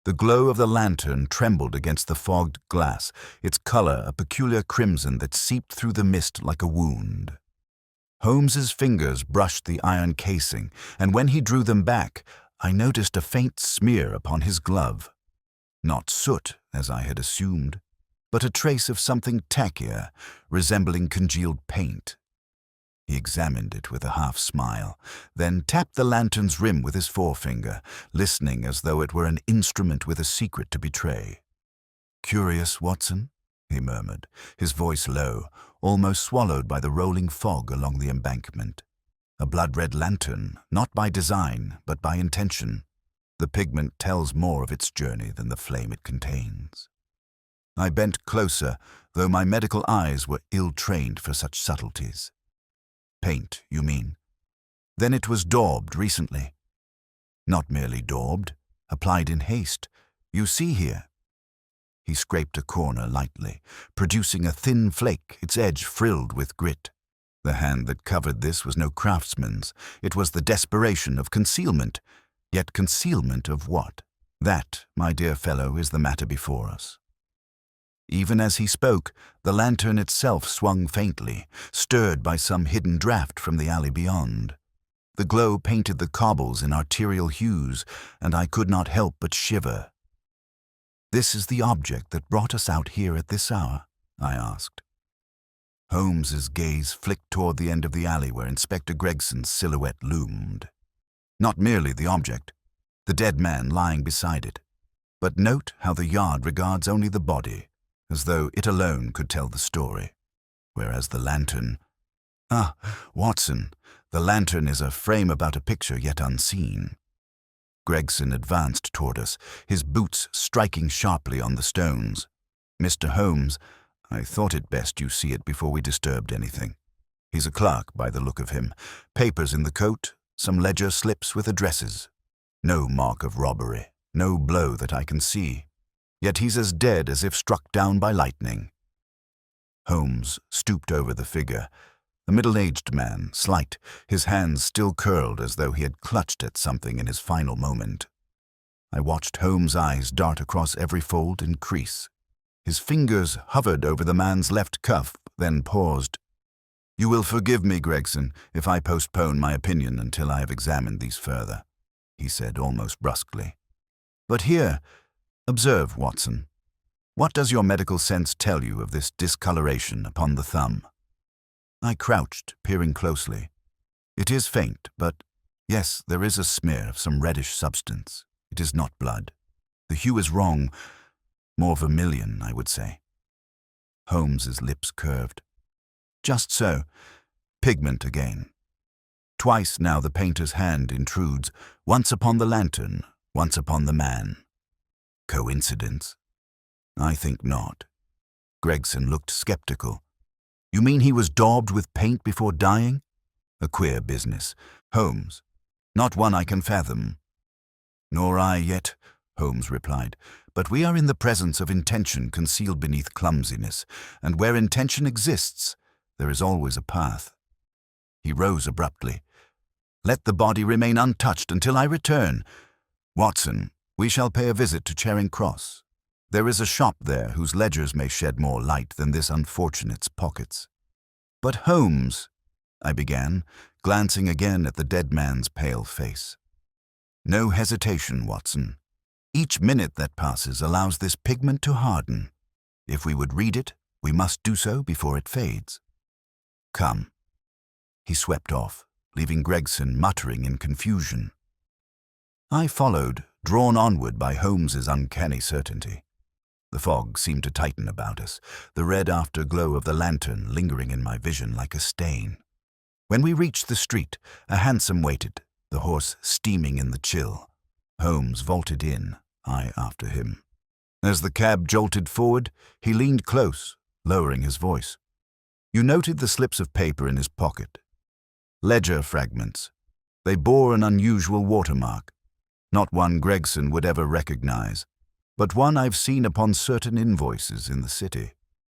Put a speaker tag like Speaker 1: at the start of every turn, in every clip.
Speaker 1: The glow of the lantern trembled against the fogged glass, its color a peculiar crimson that seeped through the mist like a wound. Holmes's fingers brushed the iron casing, and when he drew them back, I noticed a faint smear upon his glove. Not soot, as I had assumed, but a trace of something tackier, resembling congealed paint. He examined it with a half-smile, then tapped the lantern's rim with his forefinger, listening as though it were an instrument with a secret to betray. "Curious, Watson?" he murmured, his voice low, almost swallowed by the rolling fog along the embankment. "A blood-red lantern, not by design, but by intention. The pigment tells more of its journey than the flame it contains." I bent closer, though my medical eyes were ill-trained for such subtleties. "Paint, you mean? Then it was daubed recently." "Not merely daubed, applied in haste. You see here." He scraped a corner lightly, producing a thin flake, its edge frilled with grit. The hand that covered this was no craftsman's. It was the desperation of concealment. Yet concealment of what? That, my dear fellow, is the matter before us. Even as he spoke, the lantern itself swung faintly, stirred by some hidden draught from the alley beyond. The glow painted the cobbles in arterial hues, and I could not help but shiver. "This is the object that brought us out here at this hour?" I asked. Holmes's gaze flicked toward the end of the alley where Inspector Gregson's silhouette loomed. "Not merely the object, the dead man lying beside it. But note how the yard regards only the body, as though it alone could tell the story, whereas the lantern— Ah, Watson, the lantern is a frame about a picture yet unseen." Gregson advanced toward us, his boots striking sharply on the stones. "Mr. Holmes, I thought it best you see it before we disturbed anything. He's a clerk by the look of him. Papers in the coat, some ledger slips with addresses. No mark of robbery, no blow that I can see. Yet he's as dead as if struck down by lightning." Holmes stooped over the figure, a middle-aged man, slight, his hands still curled as though he had clutched at something in his final moment. I watched Holmes' eyes dart across every fold and crease. His fingers hovered over the man's left cuff, then paused. "You will forgive me, Gregson, if I postpone my opinion until I have examined these further," he said almost brusquely. "But here, observe, Watson. What does your medical sense tell you of this discoloration upon the thumb?" I crouched, peering closely. "It is faint, but yes, there is a smear of some reddish substance. It is not blood. The hue is wrong, more vermilion, I would say." Holmes's lips curved. "Just so. Pigment again. Twice now the painter's hand intrudes, once upon the lantern, once upon the man. Coincidence? I think not." Gregson looked skeptical. "You mean he was daubed with paint before dying? A queer business. Holmes, not one I can fathom." "Nor I yet," Holmes replied. "But we are in the presence of intention concealed beneath clumsiness, and where intention exists, there is always a path." He rose abruptly. "Let the body remain untouched until I return. Watson, we shall pay a visit to Charing Cross. There is a shop there whose ledgers may shed more light than this unfortunate's pockets." "But Holmes," I began, glancing again at the dead man's pale face. "No hesitation, Watson. Each minute that passes allows this pigment to harden. If we would read it, we must do so before it fades. Come." He swept off, leaving Gregson muttering in confusion. I followed, drawn onward by Holmes's uncanny certainty. The fog seemed to tighten about us, the red afterglow of the lantern lingering in my vision like a stain. When we reached the street, a hansom waited, the horse steaming in the chill. Holmes vaulted in, I after him. As the cab jolted forward, he leaned close, lowering his voice. "You noted the slips of paper in his pocket. Ledger fragments. They bore an unusual watermark. Not one Gregson would ever recognize, but one I've seen upon certain invoices in the city.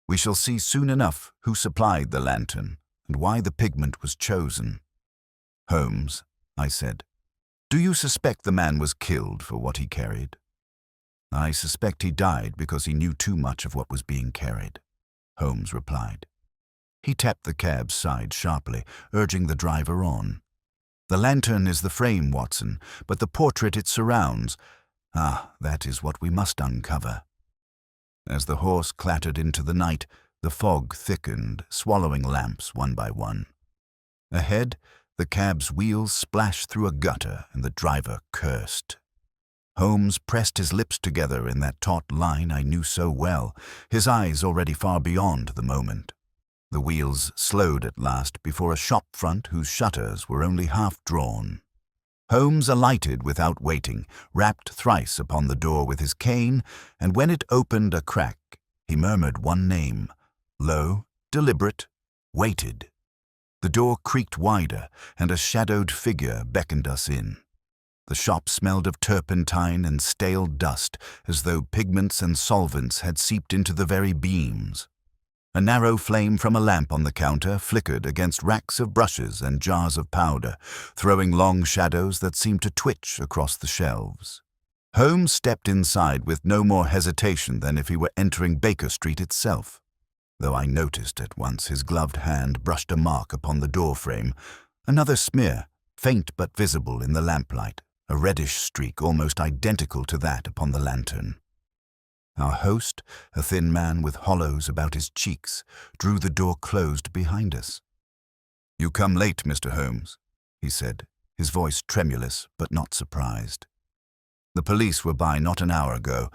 Speaker 1: We shall see soon enough who supplied the lantern and why the pigment was chosen." "Holmes," I said, "do you suspect the man was killed for what he carried?" I suspect he died because he knew too much of what was being carried, Holmes replied. He tapped the cab's side sharply, urging the driver on. The lantern is the frame, Watson, but the portrait it surrounds, that is what we must uncover. As the horse clattered into the night, the fog thickened, swallowing lamps one by one. Ahead, the cab's wheels splashed through a gutter and the driver cursed. Holmes pressed his lips together in that taut line I knew so well, his eyes already far beyond the moment. The wheels slowed at last before a shop front whose shutters were only half drawn. Holmes alighted without waiting, rapped thrice upon the door with his cane, and when it opened a crack, he murmured one name, low, deliberate, waited. The door creaked wider, and a shadowed figure beckoned us in. The shop smelled of turpentine and stale dust, as though pigments and solvents had seeped into the very beams. A narrow flame from a lamp on the counter flickered against racks of brushes and jars of powder, throwing long shadows that seemed to twitch across the shelves. Holmes stepped inside with no more hesitation than if he were entering Baker Street itself, though I noticed at once his gloved hand brushed a mark upon the doorframe, another smear, faint but visible in the lamplight, a reddish streak almost identical to that upon the lantern. Our host, a thin man with hollows about his cheeks, drew the door closed behind us. "You come late, Mr. Holmes," he said, his voice tremulous but not surprised. "The police were by not an hour ago.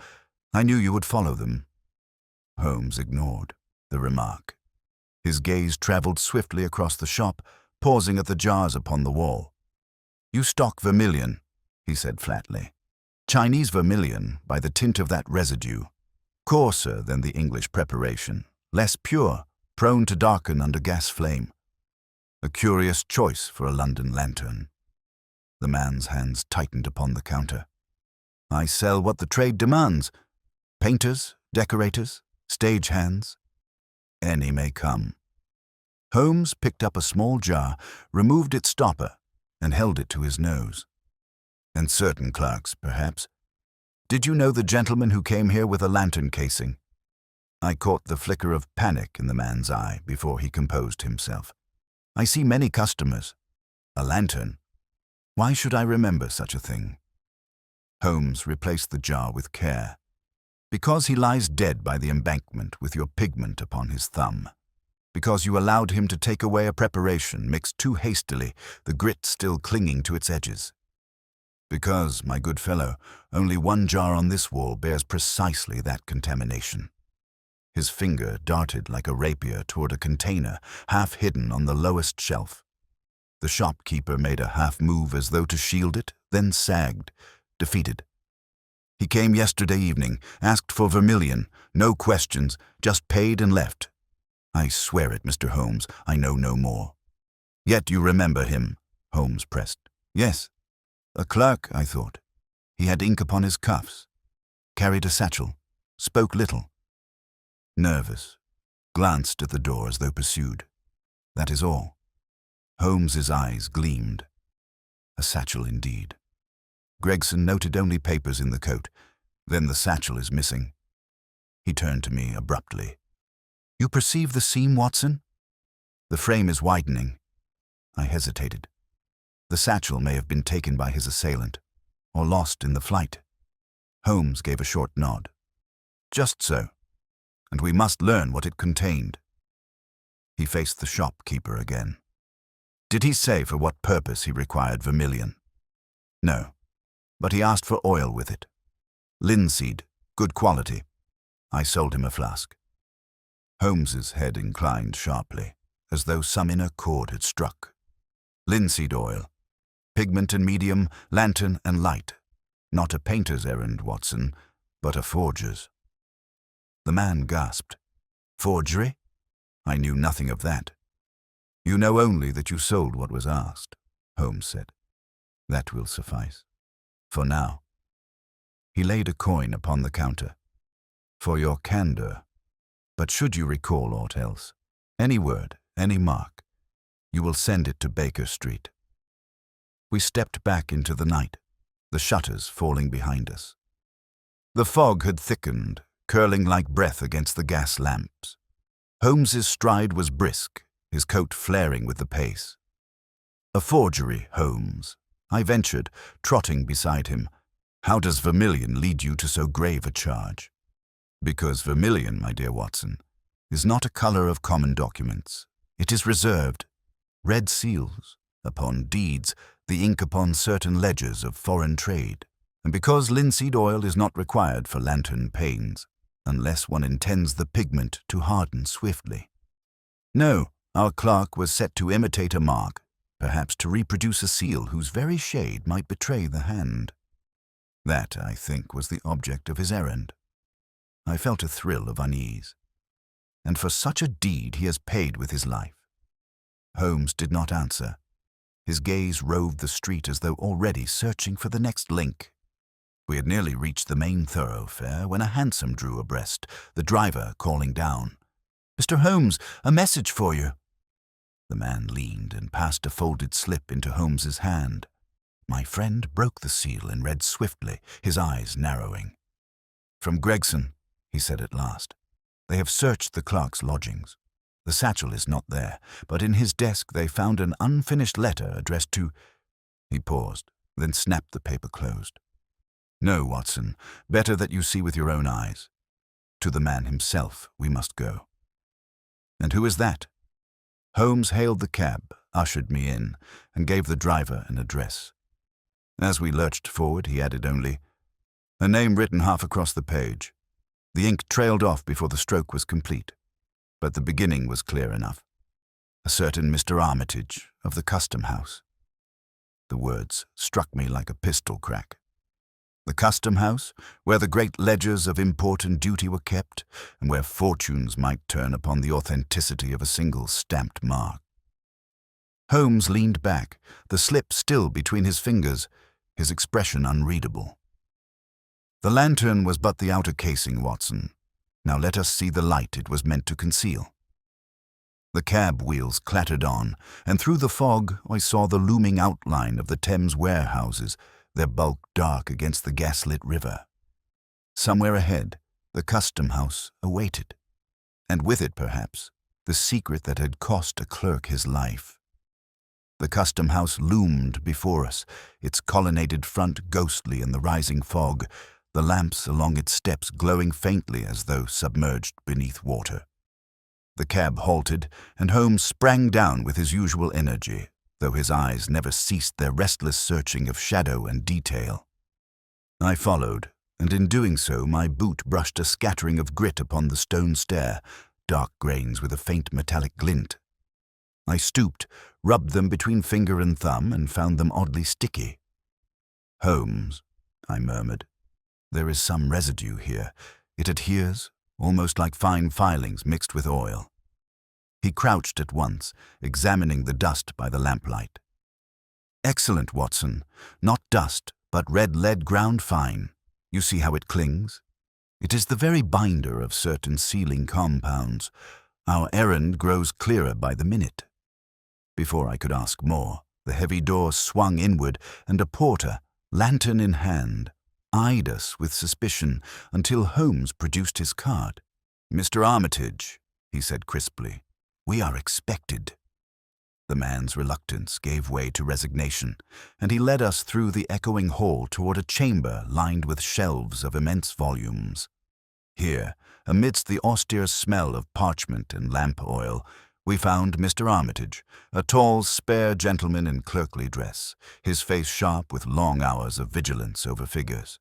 Speaker 1: I knew you would follow them." Holmes ignored the remark. His gaze traveled swiftly across the shop, pausing at the jars upon the wall. "You stock vermilion," he said flatly. "Chinese vermilion, by the tint of that residue. Coarser than the English preparation, less pure, prone to darken under gas flame. A curious choice for a London lantern." The man's hands tightened upon the counter. "I sell what the trade demands. Painters, decorators, stage hands. Any may come." Holmes picked up a small jar, removed its stopper, and held it to his nose. "And certain clerks, perhaps. Did you know the gentleman who came here with a lantern casing?" I caught the flicker of panic in the man's eye before he composed himself. "I see many customers. A lantern? Why should I remember such a thing?" Holmes replaced the jar with care. "Because he lies dead by the embankment with your pigment upon his thumb. Because you allowed him to take away a preparation mixed too hastily, the grit still clinging to its edges. Because, my good fellow, only one jar on this wall bears precisely that contamination." His finger darted like a rapier toward a container half hidden on the lowest shelf. The shopkeeper made a half move as though to shield it, then sagged, defeated. "He came yesterday evening, asked for vermilion, no questions, just paid and left. I swear it, Mr. Holmes, I know no more." "Yet you remember him?" Holmes pressed. "Yes. A clerk, I thought. He had ink upon his cuffs, carried a satchel, spoke little. Nervous, glanced at the door as though pursued. That is all." Holmes's eyes gleamed. A satchel indeed. Gregson noted only papers in the coat. Then the satchel is missing. He turned to me abruptly. "You perceive the seam, Watson? The frame is widening." I hesitated. The satchel may have been taken by his assailant, or lost in the flight. Holmes gave a short nod. "Just so. And we must learn what it contained." He faced the shopkeeper again. "Did he say for what purpose he required vermilion?" "No, but he asked for oil with it. Linseed, good quality. I sold him a flask." Holmes's head inclined sharply, as though some inner chord had struck. "Linseed oil. Pigment and medium, lantern and light. Not a painter's errand, Watson, but a forger's." The man gasped. "Forgery? I knew nothing of that." "You know only that you sold what was asked," Holmes said. "That will suffice. For now." He laid a coin upon the counter. "For your candor. But should you recall aught else, any word, any mark, you will send it to Baker Street." We stepped back into the night, the shutters falling behind us. The fog had thickened, curling like breath against the gas lamps. Holmes's stride was brisk, his coat flaring with the pace. "A forgery, Holmes," I ventured, trotting beside him. "How does vermilion lead you to so grave a charge?" "Because vermilion, my dear Watson, is not a color of common documents. It is reserved. Red seals upon deeds, the ink upon certain ledgers of foreign trade. And because linseed oil is not required for lantern panes, unless one intends the pigment to harden swiftly. No, our clerk was set to imitate a mark, perhaps to reproduce a seal whose very shade might betray the hand. That, I think, was the object of his errand." I felt a thrill of unease. "And for such a deed he has paid with his life." Holmes did not answer. His gaze roved the street as though already searching for the next link. We had nearly reached the main thoroughfare when a hansom drew abreast, the driver calling down, "Mr. Holmes, a message for you." The man leaned and passed a folded slip into Holmes's hand. My friend broke the seal and read swiftly, his eyes narrowing. "From Gregson," he said at last. "They have searched the clerk's lodgings. The satchel is not there, but in his desk they found an unfinished letter addressed to—" He paused, then snapped the paper closed. "No, Watson, better that you see with your own eyes. To the man himself we must go." "And who is that?" Holmes hailed the cab, ushered me in, and gave the driver an address. As we lurched forward, he added only, "A name written half across the page." The ink trailed off before the stroke was complete, but the beginning was clear enough. "A certain Mr. Armitage of the Custom House." The words struck me like a pistol crack. The Custom House, where the great ledgers of import and duty were kept, and where fortunes might turn upon the authenticity of a single stamped mark. Holmes leaned back, the slip still between his fingers, his expression unreadable. "The lantern was but the outer casing, Watson. Now let us see the light it was meant to conceal." The cab wheels clattered on, and through the fog I saw the looming outline of the Thames warehouses, their bulk dark against the gaslit river. Somewhere ahead, the Custom House awaited, and with it, perhaps, the secret that had cost a clerk his life. The Custom House loomed before us, its colonnaded front ghostly in the rising fog, the lamps along its steps glowing faintly as though submerged beneath water. The cab halted, and Holmes sprang down with his usual energy, though his eyes never ceased their restless searching of shadow and detail. I followed, and in doing so my boot brushed a scattering of grit upon the stone stair, dark grains with a faint metallic glint. I stooped, rubbed them between finger and thumb, and found them oddly sticky. "Holmes," I murmured, "there is some residue here. It adheres, almost like fine filings mixed with oil." He crouched at once, examining the dust by the lamplight. "Excellent, Watson. Not dust, but red lead ground fine. You see how it clings? It is the very binder of certain sealing compounds. Our errand grows clearer by the minute." Before I could ask more, the heavy door swung inward, and a porter, lantern in hand, eyed us with suspicion until Holmes produced his card. "Mr. Armitage," he said crisply, "we are expected." The man's reluctance gave way to resignation, and he led us through the echoing hall toward a chamber lined with shelves of immense volumes. Here, amidst the austere smell of parchment and lamp oil, we found Mr. Armitage, a tall, spare gentleman in clerkly dress, his face sharp with long hours of vigilance over figures.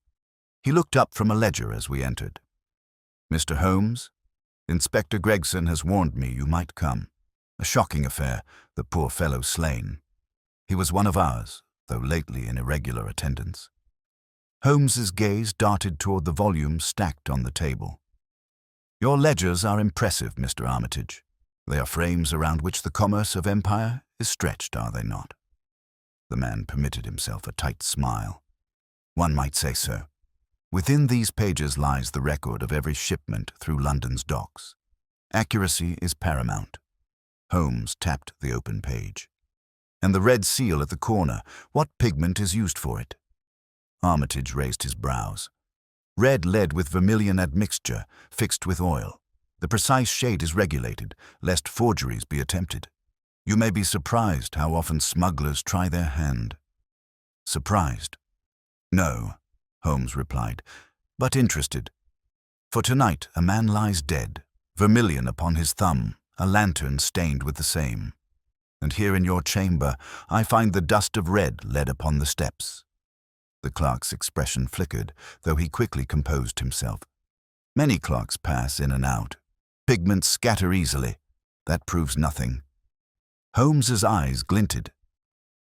Speaker 1: He looked up from a ledger as we entered. "Mr. Holmes, Inspector Gregson has warned me you might come. A shocking affair, the poor fellow slain. He was one of ours, though lately in irregular attendance." Holmes's gaze darted toward the volumes stacked on the table. "Your ledgers are impressive, Mr. Armitage. They are frames around which the commerce of empire is stretched, are they not?" The man permitted himself a tight smile. "One might say so. Within these pages lies the record of every shipment through London's docks. Accuracy is paramount." Holmes tapped the open page. "And the red seal at the corner, what pigment is used for it?" Armitage raised his brows. Red lead with vermilion admixture, fixed with oil. The precise shade is regulated, lest forgeries be attempted. You may be surprised how often smugglers try their hand. Surprised? No, Holmes replied, but interested. For tonight a man lies dead, vermilion upon his thumb, a lantern stained with the same. And here in your chamber I find the dust of red lead upon the steps. The clerk's expression flickered, though he quickly composed himself. Many clerks pass in and out. Pigments scatter easily. That proves nothing. Holmes's eyes glinted.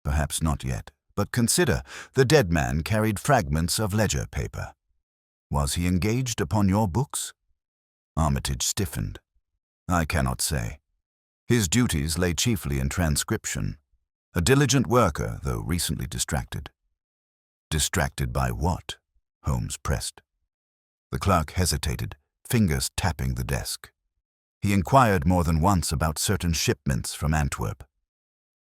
Speaker 1: Perhaps not yet, but consider, the dead man carried fragments of ledger paper. Was he engaged upon your books? Armitage stiffened. I cannot say. His duties lay chiefly in transcription. A diligent worker, though recently distracted. Distracted by what? Holmes pressed. The clerk hesitated, fingers tapping the desk. He inquired more than once about certain shipments from Antwerp.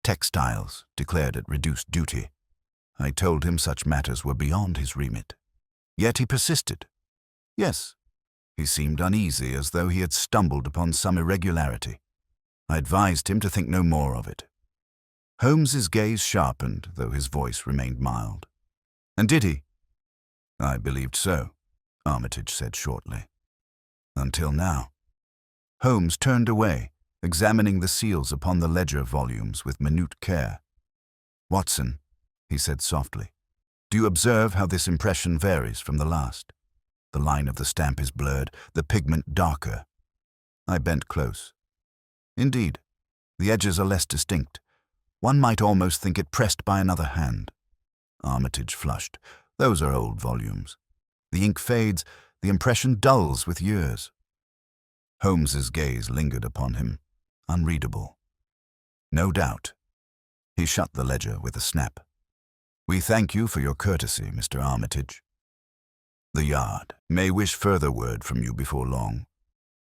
Speaker 1: Textiles, declared at reduced duty. I told him such matters were beyond his remit. Yet he persisted. Yes. He seemed uneasy, as though he had stumbled upon some irregularity. I advised him to think no more of it. Holmes's gaze sharpened, though his voice remained mild. And did he? I believed so, Armitage said shortly. Until now. Holmes turned away, examining the seals upon the ledger volumes with minute care. Watson, he said softly, do you observe how this impression varies from the last? The line of the stamp is blurred, the pigment darker. I bent close. Indeed, the edges are less distinct. One might almost think it pressed by another hand. Armitage flushed. Those are old volumes. The ink fades, the impression dulls with years. Holmes's gaze lingered upon him, unreadable. No doubt. He shut the ledger with a snap. We thank you for your courtesy, Mr. Armitage. The Yard may wish further word from you before long.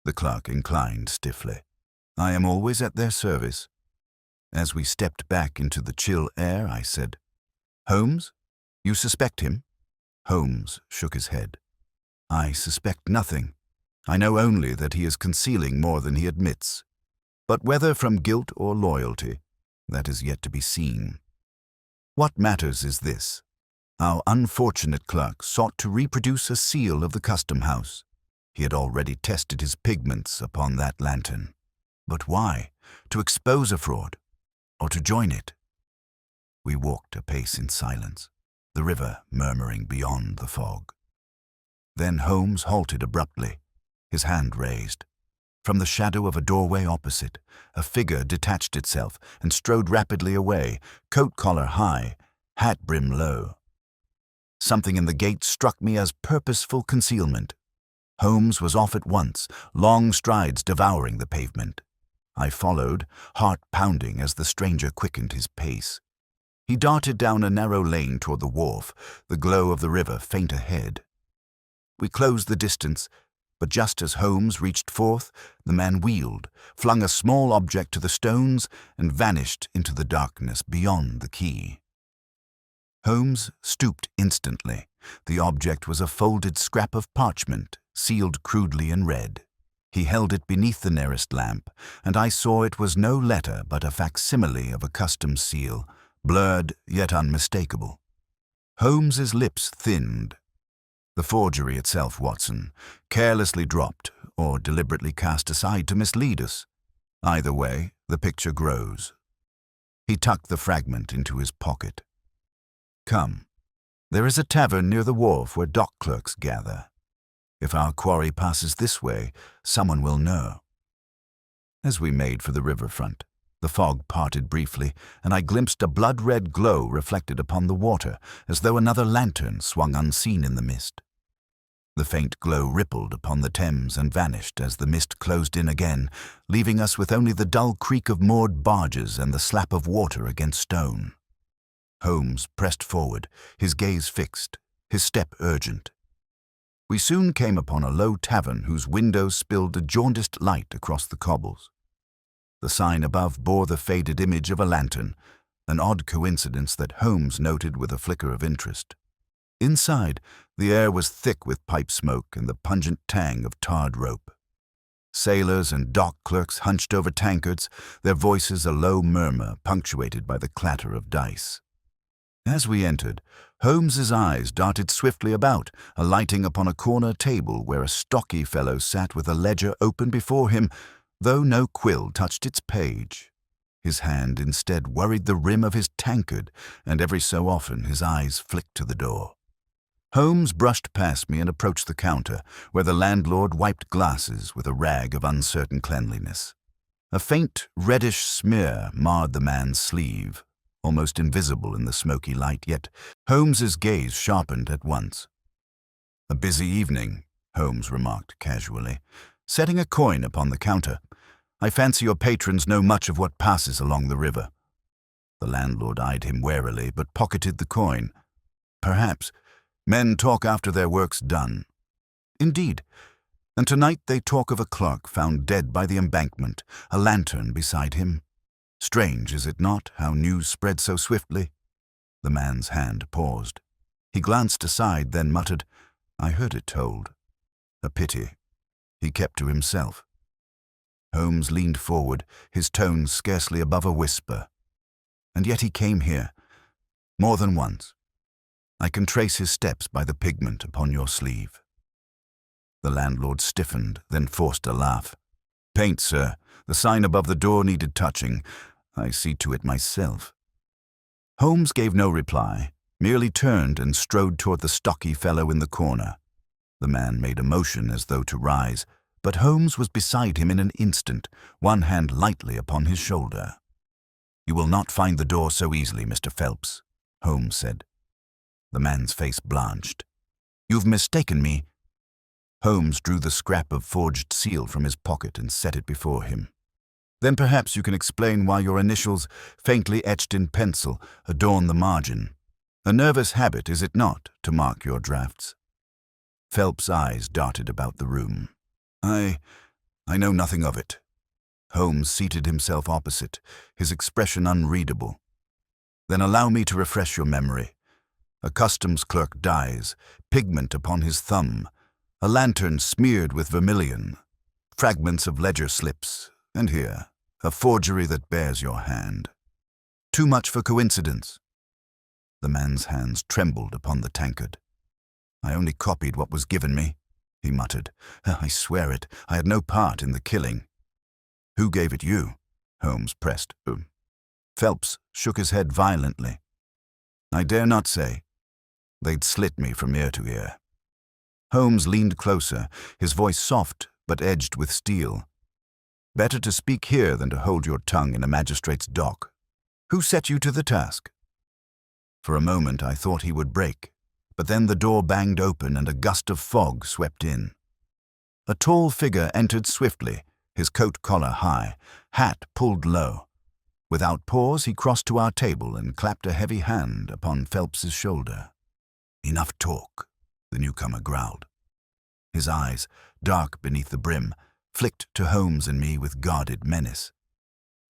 Speaker 1: The clerk inclined stiffly. I am always at their service. As we stepped back into the chill air, I said, Holmes, you suspect him? Holmes shook his head. I suspect nothing. I know only that he is concealing more than he admits. But whether from guilt or loyalty, that is yet to be seen. What matters is this. Our unfortunate clerk sought to reproduce a seal of the custom house. He had already tested his pigments upon that lantern. But why? To expose a fraud, or to join it? We walked a pace in silence, the river murmuring beyond the fog. Then Holmes halted abruptly, his hand raised. From the shadow of a doorway opposite, a figure detached itself and strode rapidly away, coat collar high, hat brim low. Something in the gait struck me as purposeful concealment. Holmes was off at once, long strides devouring the pavement. I followed, heart pounding as the stranger quickened his pace. He darted down a narrow lane toward the wharf, the glow of the river faint ahead. We closed the distance, but just as Holmes reached forth, the man wheeled, flung a small object to the stones, and vanished into the darkness beyond the quay. Holmes stooped instantly. The object was a folded scrap of parchment, sealed crudely in red. He held it beneath the nearest lamp, and I saw it was no letter but a facsimile of a custom seal, blurred yet unmistakable. Holmes's lips thinned. The forgery itself, Watson, carelessly dropped or deliberately cast aside to mislead us. Either way, the picture grows. He tucked the fragment into his pocket. Come, there is a tavern near the wharf where dock clerks gather. If our quarry passes this way, someone will know. As we made for the riverfront, the fog parted briefly, and I glimpsed a blood-red glow reflected upon the water, as though another lantern swung unseen in the mist. The faint glow rippled upon the Thames and vanished as the mist closed in again, leaving us with only the dull creak of moored barges and the slap of water against stone. Holmes pressed forward, his gaze fixed, his step urgent. We soon came upon a low tavern whose windows spilled a jaundiced light across the cobbles. The sign above bore the faded image of a lantern, an odd coincidence that Holmes noted with a flicker of interest. Inside, the air was thick with pipe smoke and the pungent tang of tarred rope. Sailors and dock clerks hunched over tankards, their voices a low murmur punctuated by the clatter of dice. As we entered, Holmes's eyes darted swiftly about, alighting upon a corner table where a stocky fellow sat with a ledger open before him, though no quill touched its page. His hand instead worried the rim of his tankard, and every so often his eyes flicked to the door. Holmes brushed past me and approached the counter, where the landlord wiped glasses with a rag of uncertain cleanliness. A faint, reddish smear marred the man's sleeve, almost invisible in the smoky light, yet Holmes's gaze sharpened at once. "A busy evening," Holmes remarked casually, setting a coin upon the counter. "I fancy your patrons know much of what passes along the river." The landlord eyed him warily, but pocketed the coin. "Perhaps. Men talk after their work's done." "Indeed. And tonight they talk of a clerk found dead by the embankment, a lantern beside him. Strange, is it not, how news spread so swiftly?" The man's hand paused. He glanced aside, then muttered, "I heard it told. A pity." He kept to himself. Holmes leaned forward, his tone scarcely above a whisper. "And yet he came here, more than once. I can trace his steps by the pigment upon your sleeve." The landlord stiffened, then forced a laugh. "Paint, sir. The sign above the door needed touching. I see to it myself." Holmes gave no reply, merely turned and strode toward the stocky fellow in the corner. The man made a motion as though to rise, but Holmes was beside him in an instant, one hand lightly upon his shoulder. "You will not find the door so easily, Mr. Phelps," Holmes said. The man's face blanched. "You've mistaken me." Holmes drew the scrap of forged seal from his pocket and set it before him. "Then perhaps you can explain why your initials, faintly etched in pencil, adorn the margin. A nervous habit, is it not, to mark your drafts?" Phelps' eyes darted about the room. I know nothing of it." Holmes seated himself opposite, his expression unreadable. "Then allow me to refresh your memory. A customs clerk dies, pigment upon his thumb, a lantern smeared with vermilion, fragments of ledger slips, and here, a forgery that bears your hand. Too much for coincidence." The man's hands trembled upon the tankard. "I only copied what was given me," he muttered. "I swear it, I had no part in the killing." "Who gave it you?" Holmes pressed. Phelps shook his head violently. "I dare not say. They'd slit me from ear to ear." Holmes leaned closer, his voice soft but edged with steel. "Better to speak here than to hold your tongue in a magistrate's dock. Who set you to the task?" For a moment I thought he would break, but then the door banged open and a gust of fog swept in. A tall figure entered swiftly, his coat collar high, hat pulled low. Without pause he crossed to our table and clapped a heavy hand upon Phelps's shoulder. "Enough talk," the newcomer growled. His eyes, dark beneath the brim, flicked to Holmes and me with guarded menace.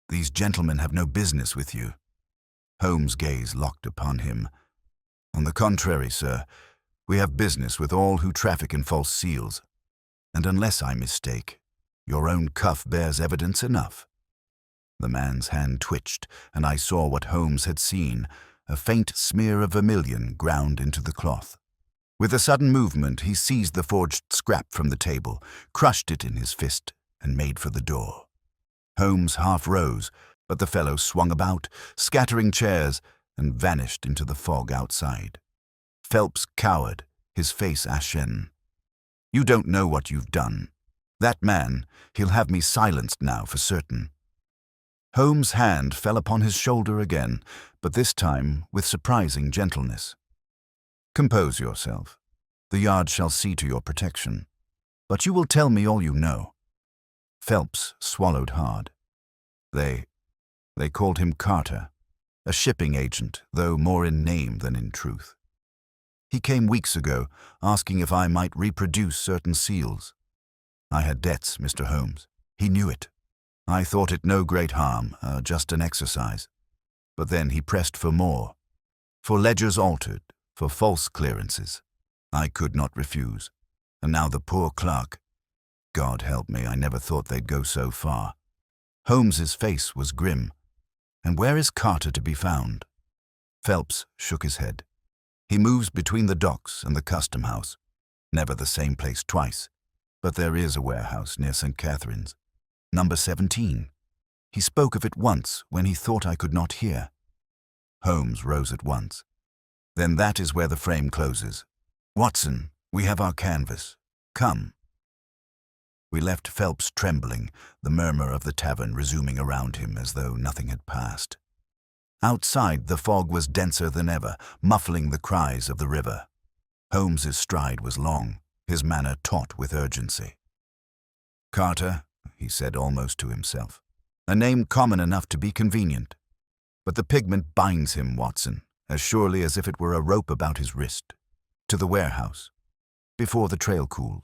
Speaker 1: "These gentlemen have no business with you." Holmes' gaze locked upon him. "On the contrary, sir, we have business with all who traffic in false seals. And unless I mistake, your own cuff bears evidence enough." The man's hand twitched, and I saw what Holmes had seen, a faint smear of vermilion ground into the cloth. With a sudden movement, he seized the forged scrap from the table, crushed it in his fist, and made for the door. Holmes half rose, but the fellow swung about, scattering chairs, and vanished into the fog outside. Phelps cowered, his face ashen. "You don't know what you've done. That man, he'll have me silenced now for certain." Holmes' hand fell upon his shoulder again, but this time with surprising gentleness. "Compose yourself. The yard shall see to your protection. But you will tell me all you know." Phelps swallowed hard. They called him Carter, a shipping agent, though more in name than in truth. He came weeks ago, asking if I might reproduce certain seals. I had debts, Mr. Holmes. He knew it. I thought it no great harm, just an exercise. But then he pressed for more. For ledgers altered, for false clearances. I could not refuse. And now the poor clerk. God help me, I never thought they'd go so far. Holmes's face was grim. And where is Carter to be found? Phelps shook his head. He moves between the docks and the custom house. Never the same place twice. But there is a warehouse near St. Catherine's. Number 17. He spoke of it once when he thought I could not hear. Holmes rose at once. Then that is where the frame closes. Watson, we have our canvas. Come. We left Phelps trembling, the murmur of the tavern resuming around him as though nothing had passed. Outside, the fog was denser than ever, muffling the cries of the river. Holmes's stride was long, his manner taut with urgency. Carter, he said almost to himself, a name common enough to be convenient. But the pigment binds him, Watson, as surely as if it were a rope about his wrist. To the warehouse, before the trail cools.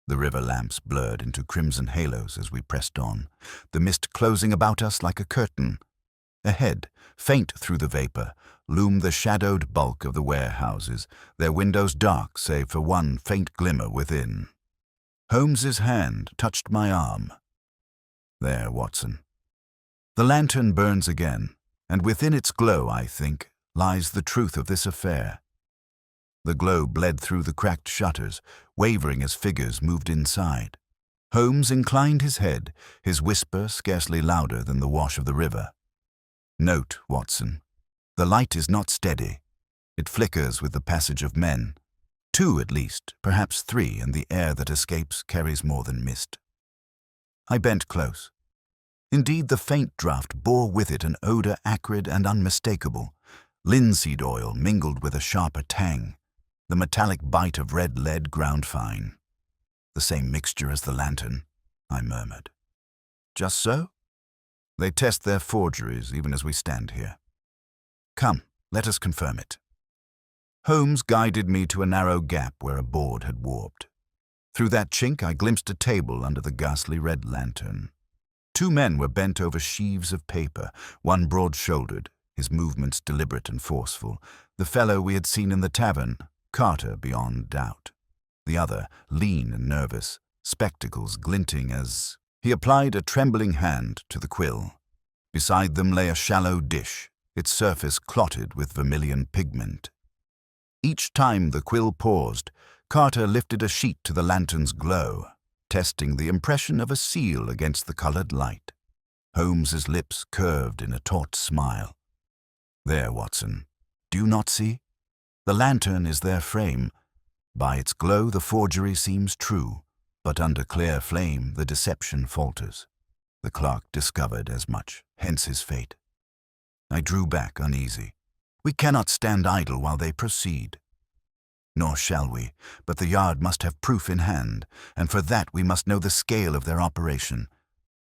Speaker 1: The river lamps blurred into crimson halos as we pressed on, the mist closing about us like a curtain. Ahead, faint through the vapor, loomed the shadowed bulk of the warehouses, their windows dark save for one faint glimmer within. Holmes's hand touched my arm. There, Watson. The lantern burns again, and within its glow, I think, lies the truth of this affair. The glow bled through the cracked shutters, wavering as figures moved inside. Holmes inclined his head, his whisper scarcely louder than the wash of the river. Note, Watson, the light is not steady. It flickers with the passage of men. 2 at least, perhaps 3, and the air that escapes carries more than mist. I bent close. Indeed, the faint draught bore with it an odor acrid and unmistakable, linseed oil mingled with a sharper tang, the metallic bite of red lead ground fine. The same mixture as the lantern, I murmured. Just so? They test their forgeries even as we stand here. Come, let us confirm it. Holmes guided me to a narrow gap where a board had warped. Through that chink I glimpsed a table under the ghastly red lantern. 2 men were bent over sheaves of paper, one broad-shouldered, his movements deliberate and forceful, the fellow we had seen in the tavern, Carter beyond doubt. The other, lean and nervous, spectacles glinting as... He applied a trembling hand to the quill. Beside them lay a shallow dish, its surface clotted with vermilion pigment. Each time the quill paused, Carter lifted a sheet to the lantern's glow, testing the impression of a seal against the colored light. Holmes's lips curved in a taut smile. There, Watson. Do you not see? The lantern is their frame. By its glow the forgery seems true, but under clear flame the deception falters. The clerk discovered as much, hence his fate. I drew back uneasy. We cannot stand idle while they proceed. Nor shall we, but the yard must have proof in hand, and for that we must know the scale of their operation.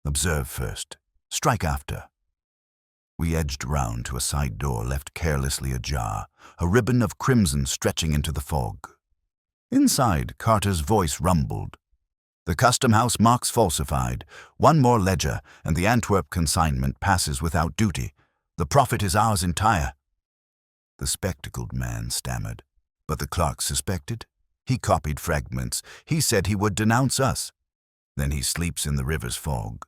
Speaker 1: Observe first, strike after. We edged round to a side door left carelessly ajar, a ribbon of crimson stretching into the fog. Inside, Carter's voice rumbled. The custom house marks falsified. 1 more ledger, and the Antwerp consignment passes without duty. The profit is ours entire. The spectacled man stammered. But the clerk suspected. He copied fragments. He said he would denounce us. Then he sleeps in the river's fog.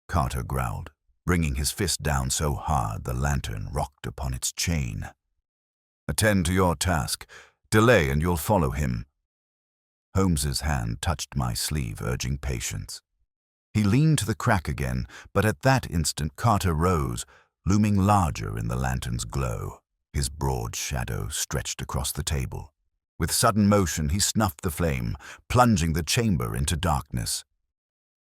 Speaker 1: Carter growled, bringing his fist down so hard the lantern rocked upon its chain. Attend to your task. Delay and you'll follow him. Holmes's hand touched my sleeve, urging patience. He leaned to the crack again, but at that instant Carter rose, looming larger in the lantern's glow. His broad shadow stretched across the table. With sudden motion he snuffed the flame, plunging the chamber into darkness.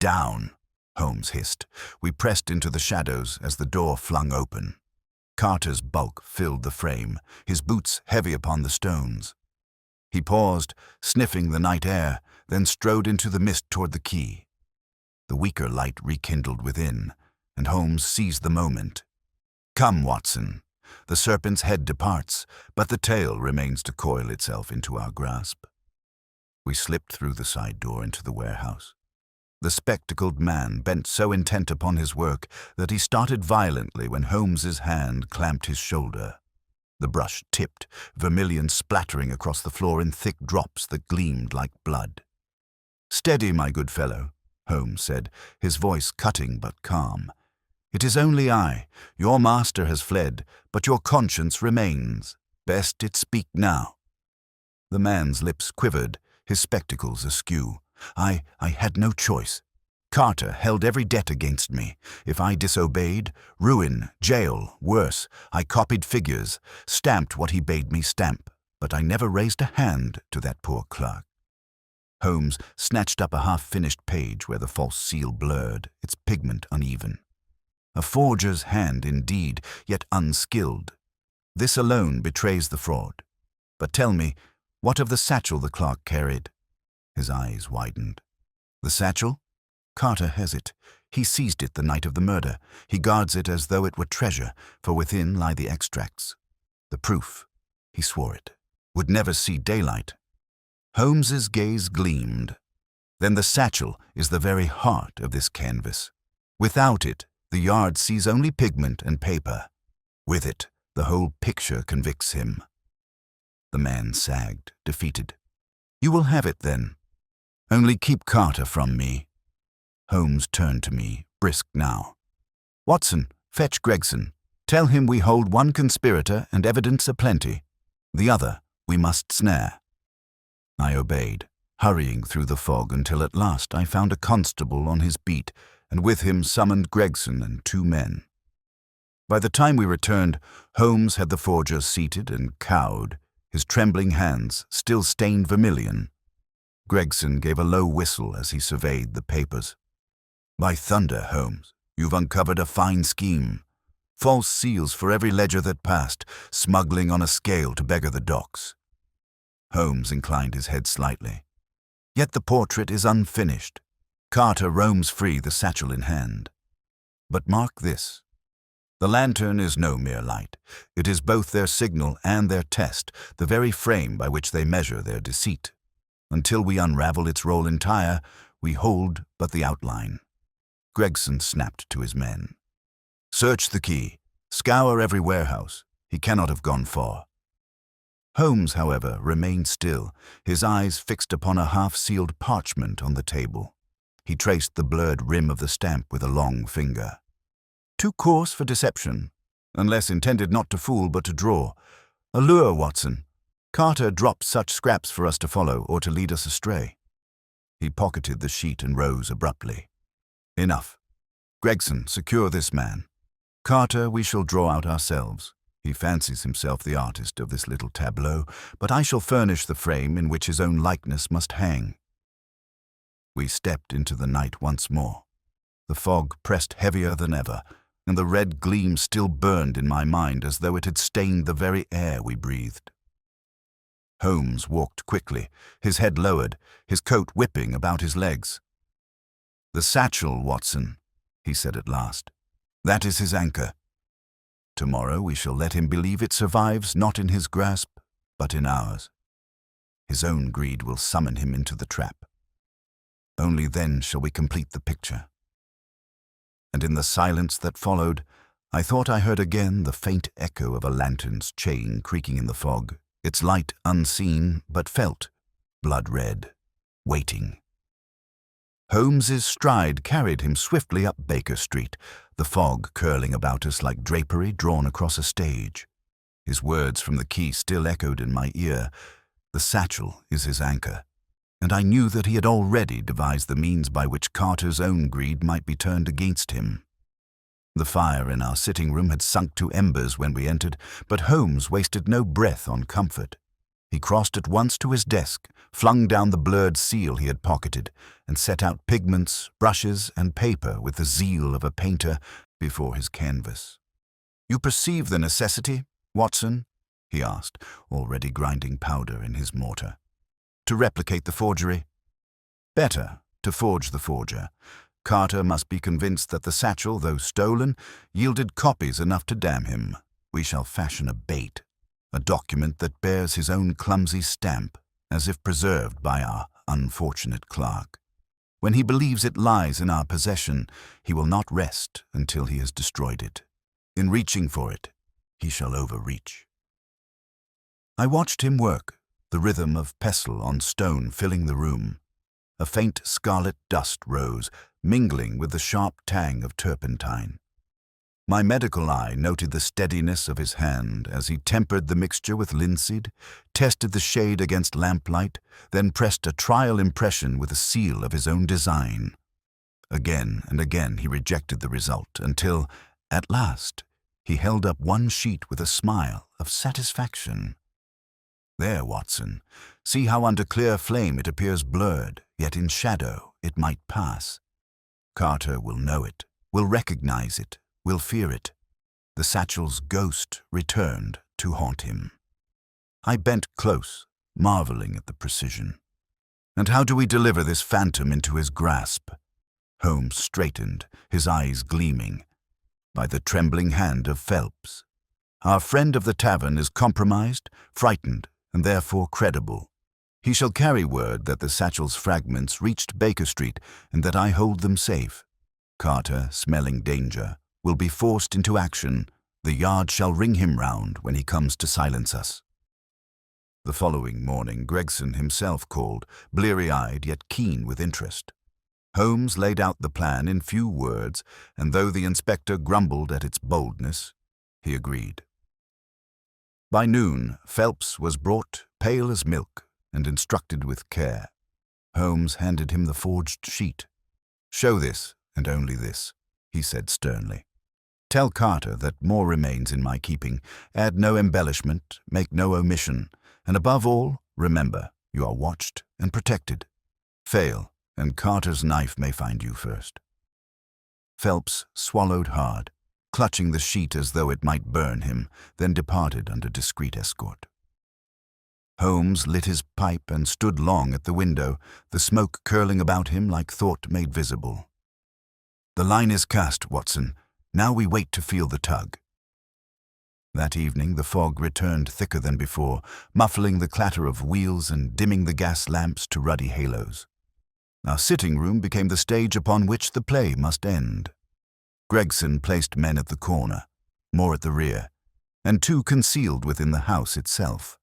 Speaker 1: Down, Holmes hissed. We pressed into the shadows as the door flung open. Carter's bulk filled the frame, his boots heavy upon the stones. He paused, sniffing the night air, then strode into the mist toward the quay. The weaker light rekindled within, and Holmes seized the moment. Come, Watson. The serpent's head departs, but the tail remains to coil itself into our grasp. We slipped through the side door into the warehouse. The spectacled man bent so intent upon his work that he started violently when Holmes's hand clamped his shoulder. The brush tipped, vermilion splattering across the floor in thick drops that gleamed like blood. "Steady, my good fellow," Holmes said, his voice cutting but calm. "It is only I. Your master has fled, but your conscience remains. Best it speak now." The man's lips quivered, his spectacles askew. I had no choice. Carter held every debt against me. If I disobeyed, ruin, jail, worse. I copied figures, stamped what he bade me stamp, but I never raised a hand to that poor clerk. Holmes snatched up a half-finished page where the false seal blurred, its pigment uneven. A forger's hand indeed, yet unskilled. This alone betrays the fraud. But tell me, what of the satchel the clerk carried? His eyes widened. The satchel? Carter has it. He seized it the night of the murder. He guards it as though it were treasure, for within lie the extracts. The proof, he swore it, would never see daylight. Holmes's gaze gleamed. Then the satchel is the very heart of this canvas. Without it, the yard sees only pigment and paper. With it, the whole picture convicts him. The man sagged, defeated. "You will have it then. Only keep Carter from me." Holmes turned to me, brisk now. "Watson, fetch Gregson. Tell him we hold one conspirator and evidence aplenty. The other we must snare." I obeyed, hurrying through the fog until at last I found a constable on his beat, and with him summoned Gregson and 2 men. By the time we returned, Holmes had the forger seated and cowed, his trembling hands still stained vermilion. Gregson gave a low whistle as he surveyed the papers. "By thunder, Holmes, you've uncovered a fine scheme. False seals for every ledger that passed, smuggling on a scale to beggar the docks." Holmes inclined his head slightly. "Yet the portrait is unfinished. Carter roams free, the satchel in hand. But mark this. The lantern is no mere light. It is both their signal and their test, the very frame by which they measure their deceit. Until we unravel its role entire, we hold but the outline." Gregson snapped to his men. "Search the key. Scour every warehouse. He cannot have gone far." Holmes, however, remained still, his eyes fixed upon a half-sealed parchment on the table. He traced the blurred rim of the stamp with a long finger. "Too coarse for deception, unless intended not to fool but to draw. A lure, Watson. Carter drops such scraps for us to follow or to lead us astray." He pocketed the sheet and rose abruptly. "Enough. Gregson, secure this man. Carter we shall draw out ourselves. He fancies himself the artist of this little tableau, but I shall furnish the frame in which his own likeness must hang." We stepped into the night once more. The fog pressed heavier than ever, and the red gleam still burned in my mind as though it had stained the very air we breathed. Holmes walked quickly, his head lowered, his coat whipping about his legs. "The satchel, Watson," he said at last. "That is his anchor. Tomorrow we shall let him believe it survives not in his grasp, but in ours. His own greed will summon him into the trap. Only then shall we complete the picture." And in the silence that followed, I thought I heard again the faint echo of a lantern's chain creaking in the fog, its light unseen but felt, blood-red, waiting. Holmes's stride carried him swiftly up Baker Street, the fog curling about us like drapery drawn across a stage. His words from the quay still echoed in my ear. The satchel is his anchor, and I knew that he had already devised the means by which Carter's own greed might be turned against him. The fire in our sitting room had sunk to embers when we entered, but Holmes wasted no breath on comfort. He crossed at once to his desk, flung down the blurred seal he had pocketed, and set out pigments, brushes, and paper with the zeal of a painter before his canvas. "You perceive the necessity, Watson?" he asked, already grinding powder in his mortar. "To replicate the forgery? Better, to forge the forger. Carter must be convinced that the satchel, though stolen, yielded copies enough to damn him. We shall fashion a bait, a document that bears his own clumsy stamp, as if preserved by our unfortunate clerk. When he believes it lies in our possession, he will not rest until he has destroyed it. In reaching for it, he shall overreach." I watched him work, the rhythm of pestle on stone filling the room. A faint scarlet dust rose, mingling with the sharp tang of turpentine. My medical eye noted the steadiness of his hand as he tempered the mixture with linseed, tested the shade against lamplight, then pressed a trial impression with a seal of his own design. Again and again he rejected the result until, at last, he held up one sheet with a smile of satisfaction. "There, Watson. See how under clear flame it appears blurred, yet in shadow it might pass. Carter will know it, will recognize it, will fear it. The satchel's ghost returned to haunt him." I bent close, marveling at the precision. "And how do we deliver this phantom into his grasp?" Holmes straightened, his eyes gleaming. "By the trembling hand of Phelps. Our friend of the tavern is compromised, frightened, and therefore credible. He shall carry word that the satchel's fragments reached Baker Street and that I hold them safe. Carter, smelling danger, will be forced into action. The yard shall ring him round when he comes to silence us." The following morning, Gregson himself called, bleary-eyed yet keen with interest. Holmes laid out the plan in few words, and though the inspector grumbled at its boldness, he agreed. By noon, Phelps was brought, pale as milk, and instructed with care. Holmes handed him the forged sheet. "Show this, and only this," he said sternly. "Tell Carter that more remains in my keeping. Add no embellishment, make no omission, and above all, remember, you are watched and protected. Fail, and Carter's knife may find you first." Phelps swallowed hard, clutching the sheet as though it might burn him, then departed under discreet escort. Holmes lit his pipe and stood long at the window, the smoke curling about him like thought made visible. "The line is cast, Watson. Now we wait to feel the tug." That evening the fog returned thicker than before, muffling the clatter of wheels and dimming the gas lamps to ruddy halos. Our sitting room became the stage upon which the play must end. Gregson placed men at the corner, more at the rear, and two concealed within the house itself.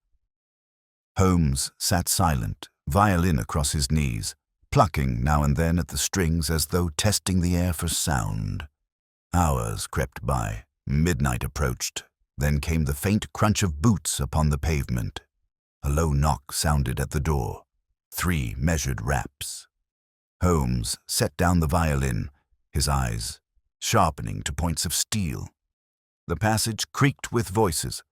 Speaker 1: Holmes sat silent, violin across his knees, plucking now and then at the strings as though testing the air for sound. Hours crept by, midnight approached, then came the faint crunch of boots upon the pavement. A low knock sounded at the door, 3 measured raps. Holmes set down the violin, his eyes sharpening to points of steel. The passage creaked with voices.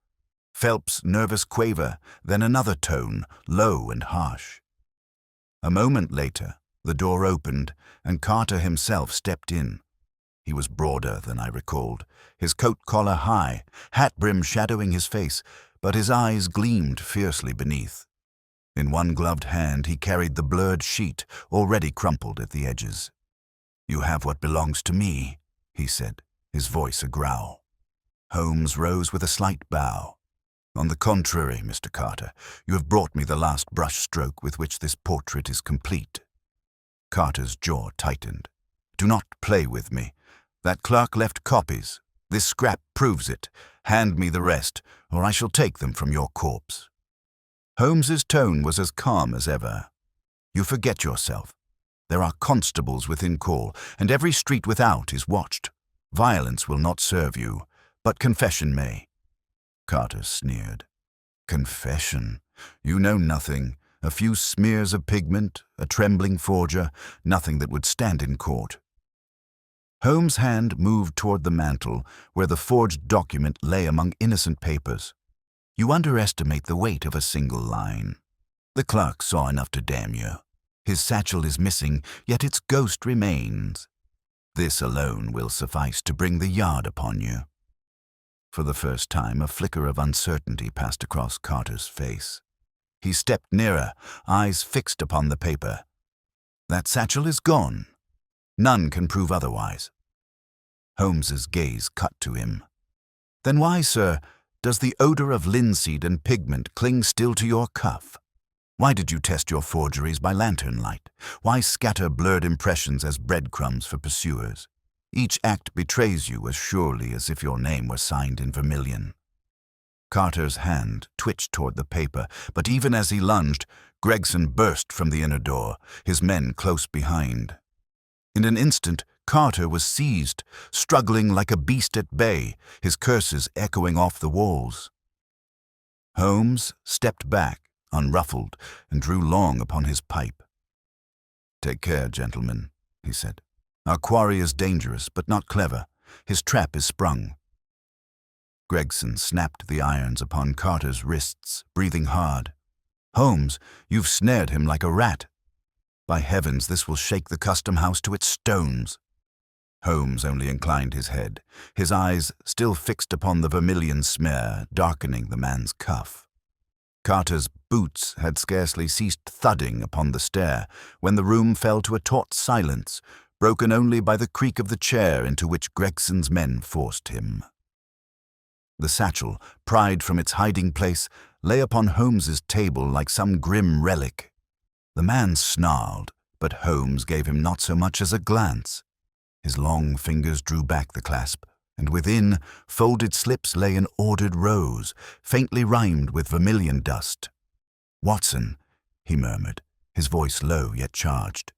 Speaker 1: Phelps' nervous quaver, then another tone, low and harsh. A moment later, the door opened, and Carter himself stepped in. He was broader than I recalled, his coat collar high, hat brim shadowing his face, but his eyes gleamed fiercely beneath. In one gloved hand he carried the blurred sheet, already crumpled at the edges. "You have what belongs to me," he said, his voice a growl. Holmes rose with a slight bow. "On the contrary, Mr. Carter, you have brought me the last brush-stroke with which this portrait is complete." Carter's jaw tightened. "Do not play with me. That clerk left copies. This scrap proves it. Hand me the rest, or I shall take them from your corpse." Holmes's tone was as calm as ever. "You forget yourself. There are constables within call, and every street without is watched. Violence will not serve you, but confession may." Carter sneered. "Confession? You know nothing. A few smears of pigment, a trembling forger, nothing that would stand in court." Holmes' hand moved toward the mantel, where the forged document lay among innocent papers. "You underestimate the weight of a single line. The clerk saw enough to damn you. His satchel is missing, yet its ghost remains. This alone will suffice to bring the yard upon you." For the first time, a flicker of uncertainty passed across Carter's face. He stepped nearer, eyes fixed upon the paper. "That satchel is gone. None can prove otherwise." Holmes's gaze cut to him. "Then why, sir, does the odor of linseed and pigment cling still to your cuff? Why did you test your forgeries by lantern light? Why scatter blurred impressions as breadcrumbs for pursuers? Each act betrays you as surely as if your name were signed in vermilion." Carter's hand twitched toward the paper, but even as he lunged, Gregson burst from the inner door, his men close behind. In an instant, Carter was seized, struggling like a beast at bay, his curses echoing off the walls. Holmes stepped back, unruffled, and drew long upon his pipe. "Take care, gentlemen," he said. "Our quarry is dangerous, but not clever. His trap is sprung." Gregson snapped the irons upon Carter's wrists, breathing hard. "Holmes, you've snared him like a rat. By heavens, this will shake the custom house to its stones." Holmes only inclined his head, his eyes still fixed upon the vermilion smear darkening the man's cuff. Carter's boots had scarcely ceased thudding upon the stair when the room fell to a taut silence, broken only by the creak of the chair into which Gregson's men forced him. The satchel, pried from its hiding place, lay upon Holmes's table like some grim relic. The man snarled, but Holmes gave him not so much as a glance. His long fingers drew back the clasp, and within, folded slips lay in ordered rows, faintly rimed with vermilion dust. "Watson," he murmured, his voice low yet charged.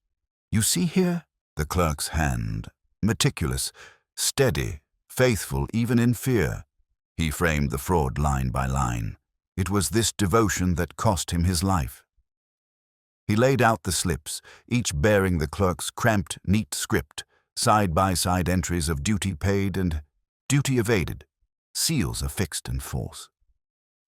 Speaker 1: "You see here?" The clerk's hand, meticulous, steady, faithful even in fear. He framed the fraud line by line. It was this devotion that cost him his life. He laid out the slips, each bearing the clerk's cramped, neat script, side-by-side entries of duty paid and duty evaded, seals affixed and false.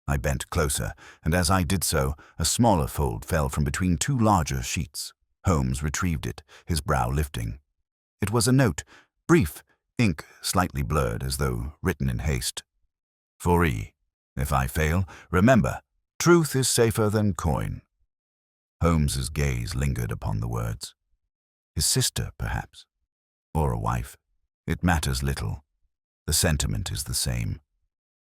Speaker 1: I bent closer, and as I did so, a smaller fold fell from between two larger sheets. Holmes retrieved it, his brow lifting. It was a note, brief, ink slightly blurred as though written in haste. "For E. If I fail, remember, truth is safer than coin." Holmes's gaze lingered upon the words. His sister, perhaps, or a wife. It matters little. The sentiment is the same.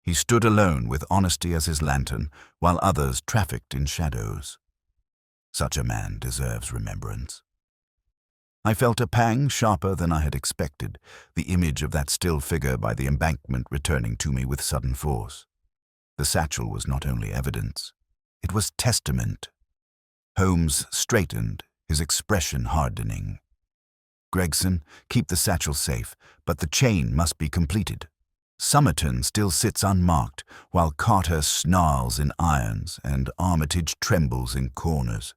Speaker 1: He stood alone with honesty as his lantern, while others trafficked in shadows. Such a man deserves remembrance. I felt a pang sharper than I had expected, the image of that still figure by the embankment returning to me with sudden force. The satchel was not only evidence, it was testament. Holmes straightened, his expression hardening. "Gregson, keep the satchel safe, but the chain must be completed. Somerton still sits unmarked, while Carter snarls in irons and Armitage trembles in corners.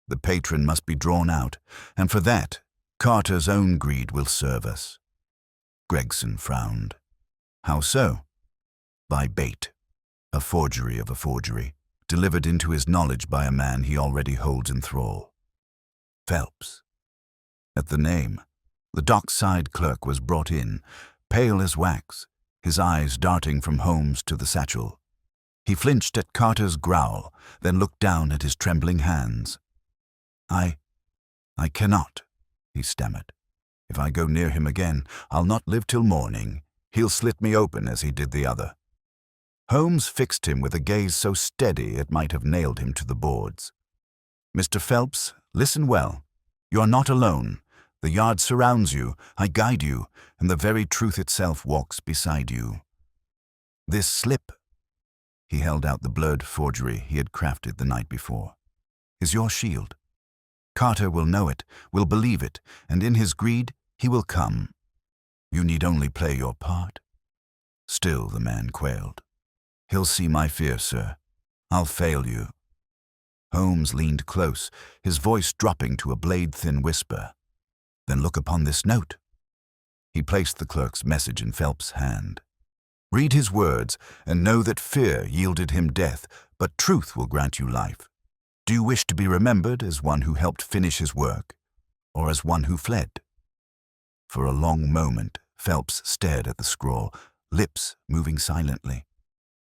Speaker 1: The patron must be drawn out, and for that, Carter's own greed will serve us." Gregson frowned. "How so?" "By bait. A forgery of a forgery, delivered into his knowledge by a man he already holds in thrall. Phelps." At the name, the dockside clerk was brought in, pale as wax, his eyes darting from Holmes to the satchel. He flinched at Carter's growl, then looked down at his trembling hands. I cannot," he stammered. "If I go near him again, I'll not live till morning. He'll slit me open as he did the other." Holmes fixed him with a gaze so steady it might have nailed him to the boards. "Mr. Phelps, listen well. You are not alone. The yard surrounds you, I guide you, and the very truth itself walks beside you. This slip," he held out the blurred forgery he had crafted the night before, "is your shield. Carter will know it, will believe it, and in his greed he will come. You need only play your part." Still the man quailed. "He'll see my fear, sir. I'll fail you." Holmes leaned close, his voice dropping to a blade-thin whisper. "Then look upon this note." He placed the clerk's message in Phelps' hand. "Read his words, and know that fear yielded him death, but truth will grant you life. Do you wish to be remembered as one who helped finish his work, or as one who fled?" For a long moment, Phelps stared at the scrawl, lips moving silently.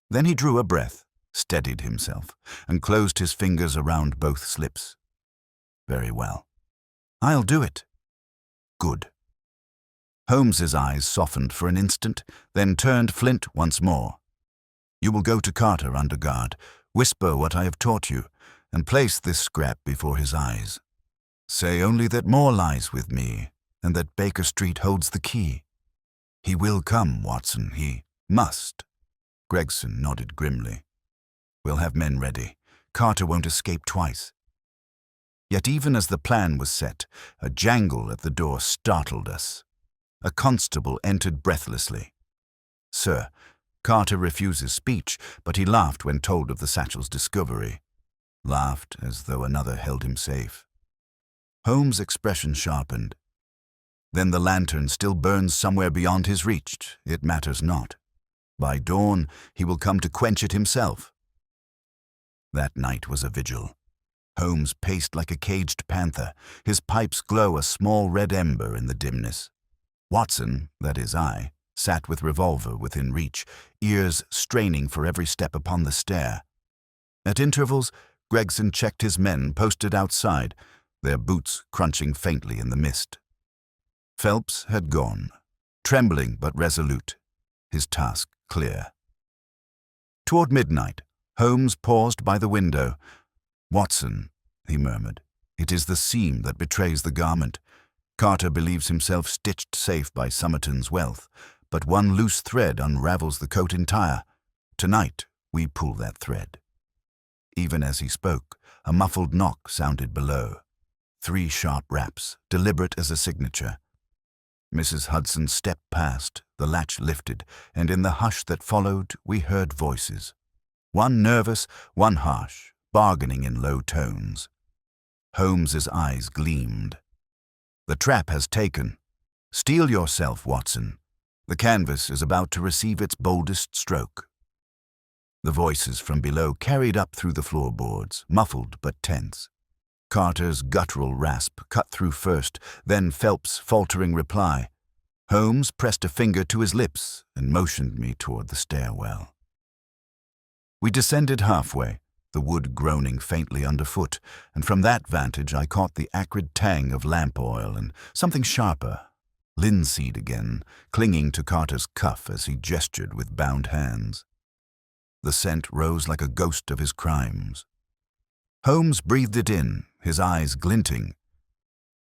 Speaker 1: Then he drew a breath, steadied himself, and closed his fingers around both slips. "Very well. I'll do it." "Good." Holmes's eyes softened for an instant, then turned flint once more. "You will go to Carter under guard, whisper what I have taught you, and place this scrap before his eyes. Say only that more lies with me, and that Baker Street holds the key. He will come, Watson, he must. Gregson nodded grimly. We'll have men ready. Carter won't escape twice. Yet even as the plan was set, a jangle at the door startled us. A constable entered breathlessly. Sir, Carter refuses speech, but he laughed when told of the satchel's discovery. Laughed as though another held him safe. Holmes' expression sharpened. Then the lantern still burns somewhere beyond his reach. It matters not. By dawn, he will come to quench it himself. That night was a vigil. Holmes paced like a caged panther, his pipes glow a small red ember in the dimness. Watson, that is I, sat with revolver within reach, ears straining for every step upon the stair. At intervals, Gregson checked his men posted outside, their boots crunching faintly in the mist. Phelps had gone, trembling but resolute, his task clear. Toward midnight, Holmes paused by the window. "Watson," he murmured, "it is the seam that betrays the garment. Carter believes himself stitched safe by Somerton's wealth, but one loose thread unravels the coat entire. Tonight, we pull that thread." Even as he spoke, a muffled knock sounded below. 3 sharp raps, deliberate as a signature. Mrs. Hudson stepped past, the latch lifted, and in the hush that followed, we heard voices. One nervous, one harsh, bargaining in low tones. Holmes's eyes gleamed. "The trap has taken. Steel yourself, Watson. The canvas is about to receive its boldest stroke." The voices from below carried up through the floorboards, muffled but tense. Carter's guttural rasp cut through first, then Phelps' faltering reply. Holmes pressed a finger to his lips and motioned me toward the stairwell. We descended halfway, the wood groaning faintly underfoot, and from that vantage I caught the acrid tang of lamp oil and something sharper, linseed again, clinging to Carter's cuff as he gestured with bound hands. The scent rose like a ghost of his crimes. Holmes breathed it in, his eyes glinting.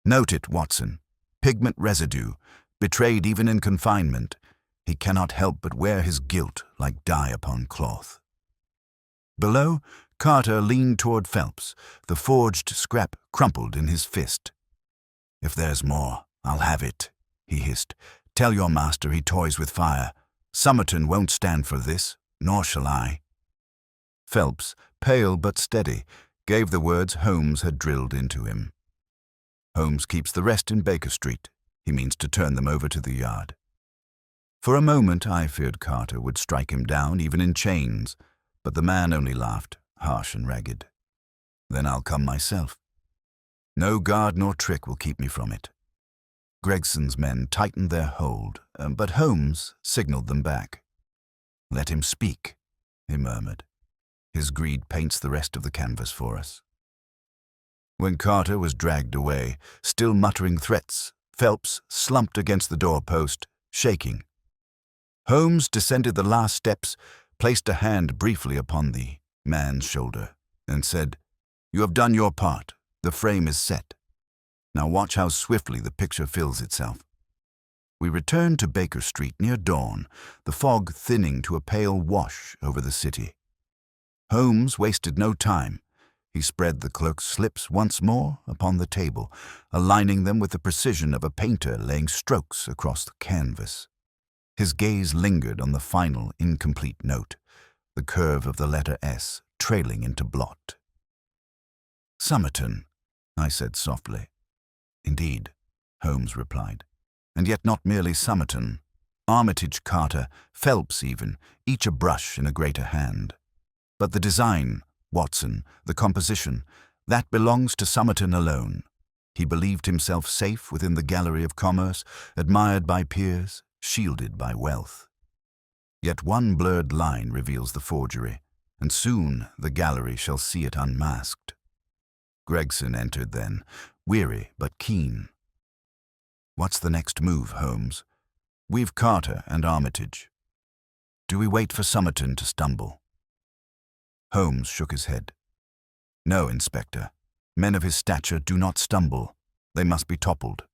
Speaker 1: "Note it, Watson. Pigment residue, betrayed even in confinement. He cannot help but wear his guilt like dye upon cloth." Below, Carter leaned toward Phelps, the forged scrap crumpled in his fist. "If there's more, I'll have it," he hissed. "Tell your master he toys with fire. Somerton won't stand for this, nor shall I." Phelps, pale but steady, gave the words Holmes had drilled into him. "Holmes keeps the rest in Baker Street. He means to turn them over to the yard." For a moment I feared Carter would strike him down, even in chains, but the man only laughed, harsh and ragged. "Then I'll come myself. No guard nor trick will keep me from it." Gregson's men tightened their hold, but Holmes signaled them back. "Let him speak," he murmured. "His greed paints the rest of the canvas for us." When Carter was dragged away, still muttering threats, Phelps slumped against the doorpost, shaking. Holmes descended the last steps, placed a hand briefly upon the man's shoulder, and said, "You have done your part. The frame is set. Now watch how swiftly the picture fills itself." We returned to Baker Street near dawn, the fog thinning to a pale wash over the city. Holmes wasted no time. He spread the clerk's slips once more upon the table, aligning them with the precision of a painter laying strokes across the canvas. His gaze lingered on the final, incomplete note, the curve of the letter S trailing into blot. "Somerton," I said softly. "Indeed," Holmes replied. "And yet not merely Somerton. Armitage, Carter, Phelps even, each a brush in a greater hand. But the design, Watson, the composition, that belongs to Somerton alone. He believed himself safe within the gallery of commerce, admired by peers, shielded by wealth. Yet one blurred line reveals the forgery, and soon the gallery shall see it unmasked." Gregson entered then, weary but keen. "What's the next move, Holmes? We've Carter and Armitage. Do we wait for Somerton to stumble?" Holmes shook his head. "No, Inspector. Men of his stature do not stumble. They must be toppled.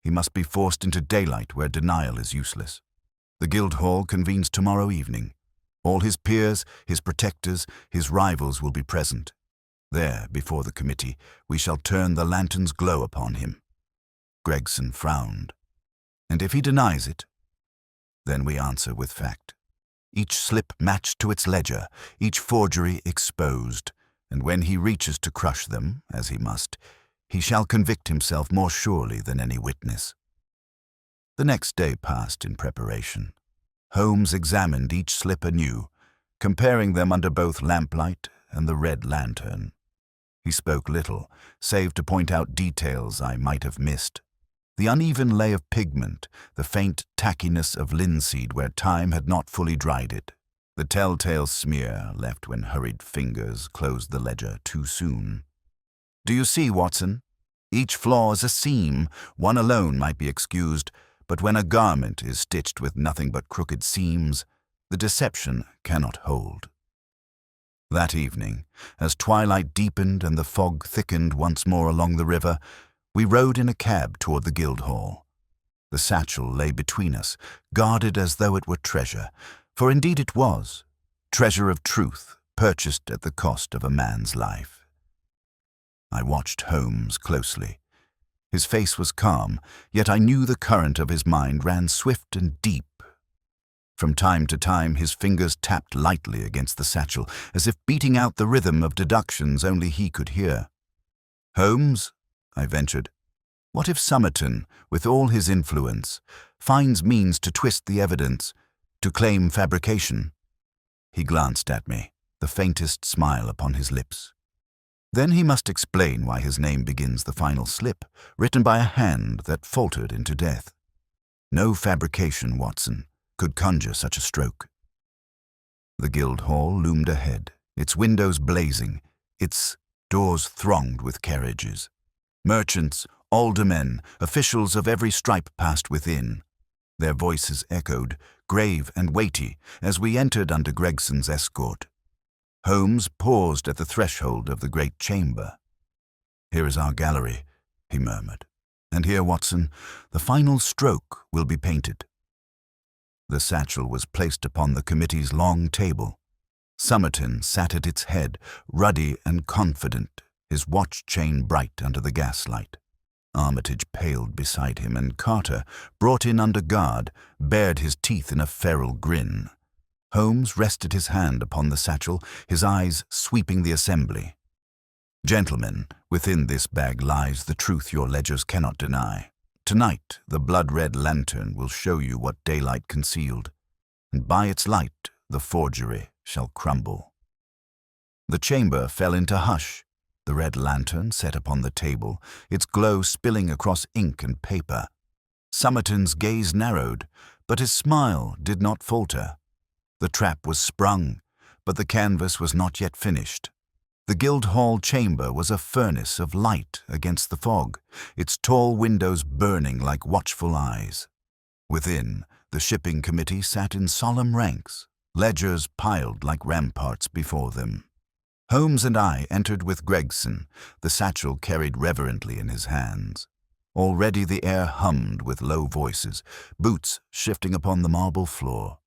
Speaker 1: He must be forced into daylight where denial is useless. The Guildhall convenes tomorrow evening. All his peers, his protectors, his rivals will be present. There, before the committee, we shall turn the lantern's glow upon him." Gregson frowned. "And if he denies it?" "Then we answer with fact. Each slip matched to its ledger, each forgery exposed, and when he reaches to crush them, as he must, he shall convict himself more surely than any witness." The next day passed in preparation. Holmes examined each slip anew, comparing them under both lamplight and the red lantern. He spoke little, save to point out details I might have missed. The uneven lay of pigment, the faint tackiness of linseed where time had not fully dried it, the telltale smear left when hurried fingers closed the ledger too soon. "Do you see, Watson? Each flaw is a seam. One alone might be excused, but when a garment is stitched with nothing but crooked seams, the deception cannot hold." That evening, as twilight deepened and the fog thickened once more along the river, we rode in a cab toward the Guildhall. The satchel lay between us, guarded as though it were treasure, for indeed it was, treasure of truth, purchased at the cost of a man's life. I watched Holmes closely. His face was calm, yet I knew the current of his mind ran swift and deep. From time to time his fingers tapped lightly against the satchel, as if beating out the rhythm of deductions only he could hear. "Holmes," I ventured, "what if Somerton, with all his influence, finds means to twist the evidence, to claim fabrication?" He glanced at me, the faintest smile upon his lips. "Then he must explain why his name begins the final slip, written by a hand that faltered into death. No fabrication, Watson, could conjure such a stroke." The Guildhall loomed ahead, its windows blazing, its doors thronged with carriages. Merchants, aldermen, officials of every stripe passed within. Their voices echoed, grave and weighty, as we entered under Gregson's escort. Holmes paused at the threshold of the great chamber. "Here is our gallery," he murmured. "And here, Watson, the final stroke will be painted." The satchel was placed upon the committee's long table. Somerton sat at its head, ruddy and confident, his watch chain bright under the gaslight. Armitage paled beside him, and Carter, brought in under guard, bared his teeth in a feral grin. Holmes rested his hand upon the satchel, his eyes sweeping the assembly. "Gentlemen, within this bag lies the truth your ledgers cannot deny. Tonight, the blood-red lantern will show you what daylight concealed, and by its light the forgery shall crumble." The chamber fell into hush. The red lantern set upon the table, its glow spilling across ink and paper. Somerton's gaze narrowed, but his smile did not falter. The trap was sprung, but the canvas was not yet finished. The Guildhall chamber was a furnace of light against the fog, its tall windows burning like watchful eyes. Within, the shipping committee sat in solemn ranks, ledgers piled like ramparts before them. Holmes and I entered with Gregson, the satchel carried reverently in his hands. Already the air hummed with low voices, boots shifting upon the marble floor.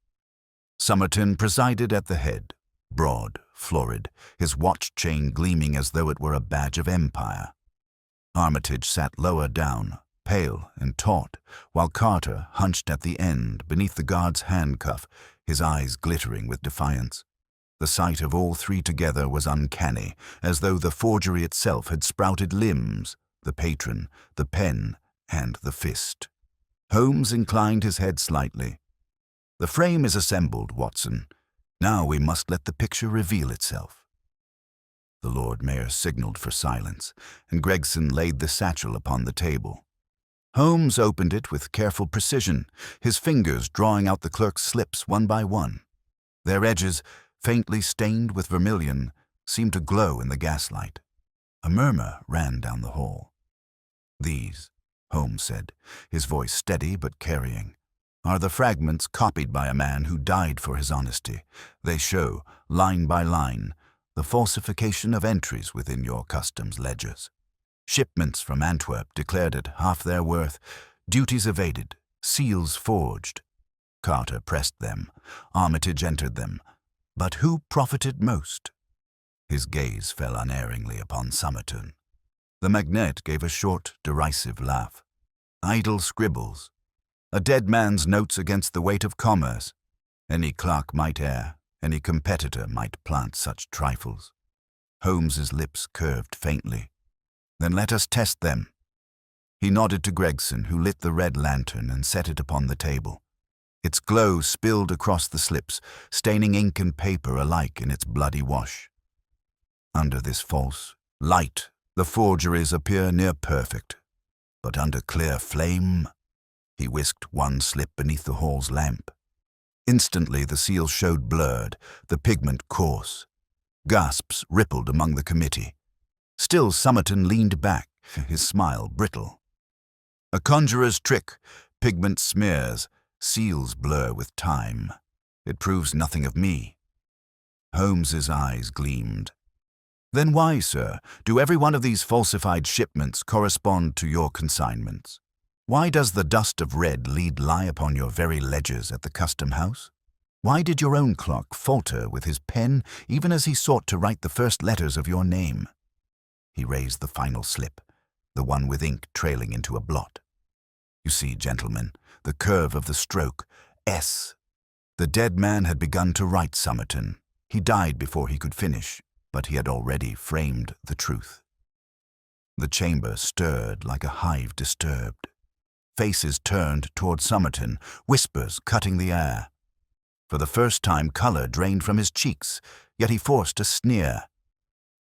Speaker 1: Somerton presided at the head, broad, florid, his watch chain gleaming as though it were a badge of empire. Armitage sat lower down, pale and taut, while Carter hunched at the end beneath the guard's handcuff, his eyes glittering with defiance. The sight of all three together was uncanny, as though the forgery itself had sprouted limbs, the patron, the pen, and the fist. Holmes inclined his head slightly. "The frame is assembled, Watson. Now we must let the picture reveal itself." The Lord Mayor signaled for silence, and Gregson laid the satchel upon the table. Holmes opened it with careful precision, his fingers drawing out the clerk's slips one by one. Their edges, faintly stained with vermilion, seemed to glow in the gaslight. A murmur ran down the hall. "These," Holmes said, his voice steady but carrying, "are the fragments copied by a man who died for his honesty. They show, line by line, the falsification of entries within your customs ledgers. Shipments from Antwerp declared at half their worth, duties evaded, seals forged. Carter pressed them. Armitage entered them. But who profited most? His gaze fell unerringly upon Somerton. The magnate gave a short, derisive laugh. Idle scribbles. A dead man's notes against the weight of commerce. Any clerk might err, any competitor might plant such trifles. Holmes's lips curved faintly. Then let us test them. He nodded to Gregson, who lit the red lantern and set it upon the table. Its glow spilled across the slips, staining ink and paper alike in its bloody wash. Under this false light, the forgeries appear near perfect. But under clear flame, he whisked one slip beneath the hall's lamp. Instantly the seal showed blurred, the pigment coarse. Gasps rippled among the committee. Still Somerton leaned back, his smile brittle. A conjurer's trick, pigment smears, seals blur with time. It proves nothing of me. Holmes's eyes gleamed. Then why, sir, do every one of these falsified shipments correspond to your consignments? Why does the dust of red lead lie upon your very ledgers at the custom house? Why did your own clerk falter with his pen even as he sought to write the first letters of your name? He raised the final slip, the one with ink trailing into a blot. You see, gentlemen, the curve of the stroke, S. The dead man had begun to write Somerton. He died before he could finish, but he had already framed the truth. The chamber stirred like a hive disturbed. Faces turned toward Somerton, whispers cutting the air. For the first time color drained from his cheeks, yet he forced a sneer.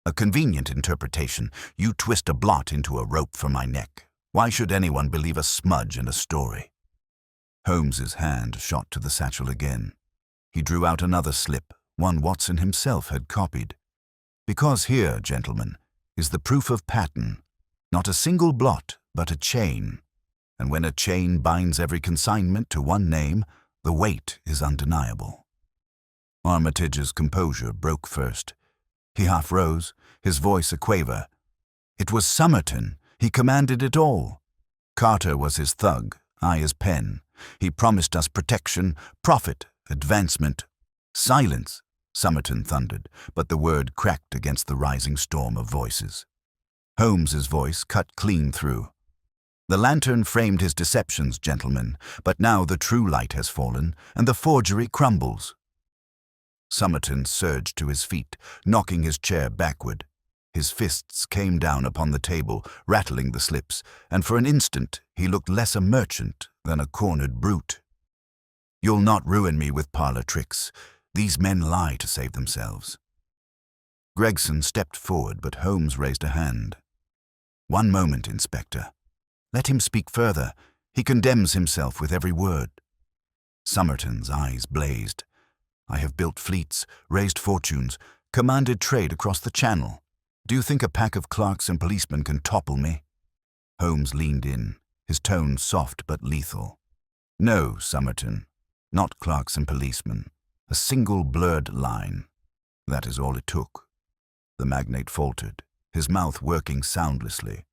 Speaker 1: A convenient interpretation. You twist a blot into a rope for my neck. Why should anyone believe a smudge in a story? Holmes's hand shot to the satchel again. He drew out another slip, one Watson himself had copied. Because here, gentlemen, is the proof of pattern. Not a single blot, but a chain. And when a chain binds every consignment to one name, the weight is undeniable. Armitage's composure broke first. He half rose, his voice a quaver. It was Somerton. He commanded it all. Carter was his thug, I his pen. He promised us protection, profit, advancement. Silence, Somerton thundered, but the word cracked against the rising storm of voices. Holmes's voice cut clean through. The lantern framed his deceptions, gentlemen, but now the true light has fallen, and the forgery crumbles. Somerton surged to his feet, knocking his chair backward. His fists came down upon the table, rattling the slips, and for an instant he looked less a merchant than a cornered brute. You'll not ruin me with parlor tricks. These men lie to save themselves. Gregson stepped forward, but Holmes raised a hand. One moment, Inspector. Let him speak further. He condemns himself with every word. Somerton's eyes blazed. I have built fleets, raised fortunes, commanded trade across the Channel. Do you think a pack of clerks and policemen can topple me? Holmes leaned in, his tone soft but lethal. No, Somerton, not clerks and policemen. A single blurred line. That is all it took. The magnate faltered, his mouth working soundlessly.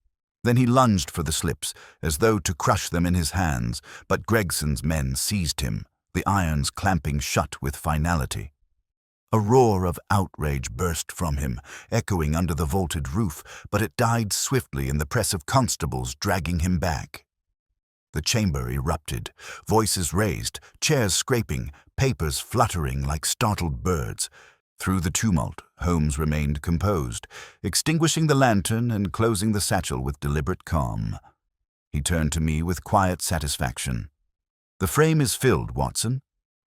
Speaker 1: Then he lunged for the slips, as though to crush them in his hands, but Gregson's men seized him, the irons clamping shut with finality. A roar of outrage burst from him, echoing under the vaulted roof, but it died swiftly in the press of constables dragging him back. The chamber erupted, voices raised, chairs scraping, papers fluttering like startled birds. Through the tumult, Holmes remained composed, extinguishing the lantern and closing the satchel with deliberate calm. He turned to me with quiet satisfaction. The frame is filled, Watson.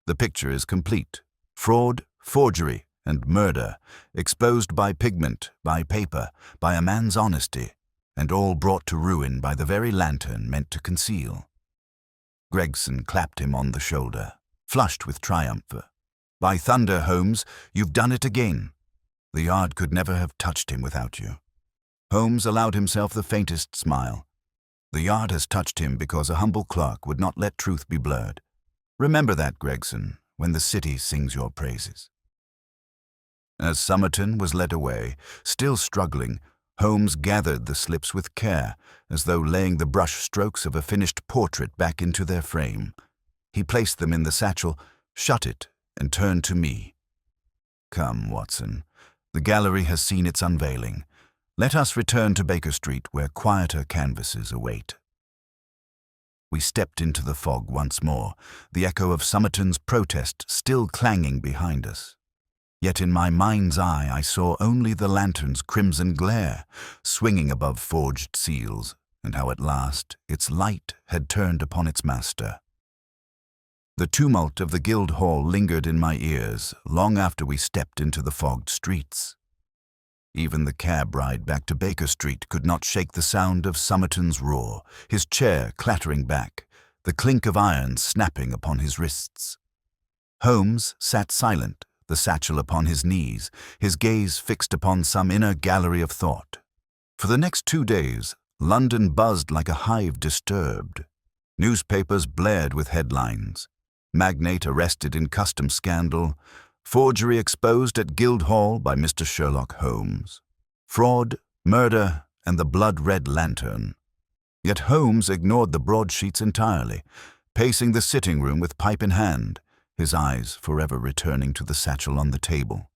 Speaker 1: The picture is complete. Fraud, forgery, and murder, exposed by pigment, by paper, by a man's honesty, and all brought to ruin by the very lantern meant to conceal. Gregson clapped him on the shoulder, flushed with triumph. By thunder, Holmes, you've done it again. The Yard could never have touched him without you. Holmes allowed himself the faintest smile. The Yard has touched him because a humble clerk would not let truth be blurred. Remember that, Gregson, when the city sings your praises. As Somerton was led away, still struggling, Holmes gathered the slips with care, as though laying the brush strokes of a finished portrait back into their frame. He placed them in the satchel, shut it, and turned to me. Come, Watson. The gallery has seen its unveiling. Let us return to Baker Street, where quieter canvases await. We stepped into the fog once more, the echo of Somerton's protest still clanging behind us. Yet in my mind's eye I saw only the lantern's crimson glare, swinging above forged seals, and how at last its light had turned upon its master. The tumult of the Guildhall lingered in my ears long after we stepped into the fogged streets. Even the cab ride back to Baker Street could not shake the sound of Somerton's roar, his chair clattering back, the clink of irons snapping upon his wrists. Holmes sat silent, the satchel upon his knees, his gaze fixed upon some inner gallery of thought. For the next 2 days, London buzzed like a hive disturbed. Newspapers blared with headlines. Magnate arrested in custom scandal. Forgery exposed at Guildhall by Mr. Sherlock Holmes. Fraud, murder, and the blood-red lantern. Yet Holmes ignored the broadsheets entirely, pacing the sitting room with pipe in hand, his eyes forever returning to the satchel on the table.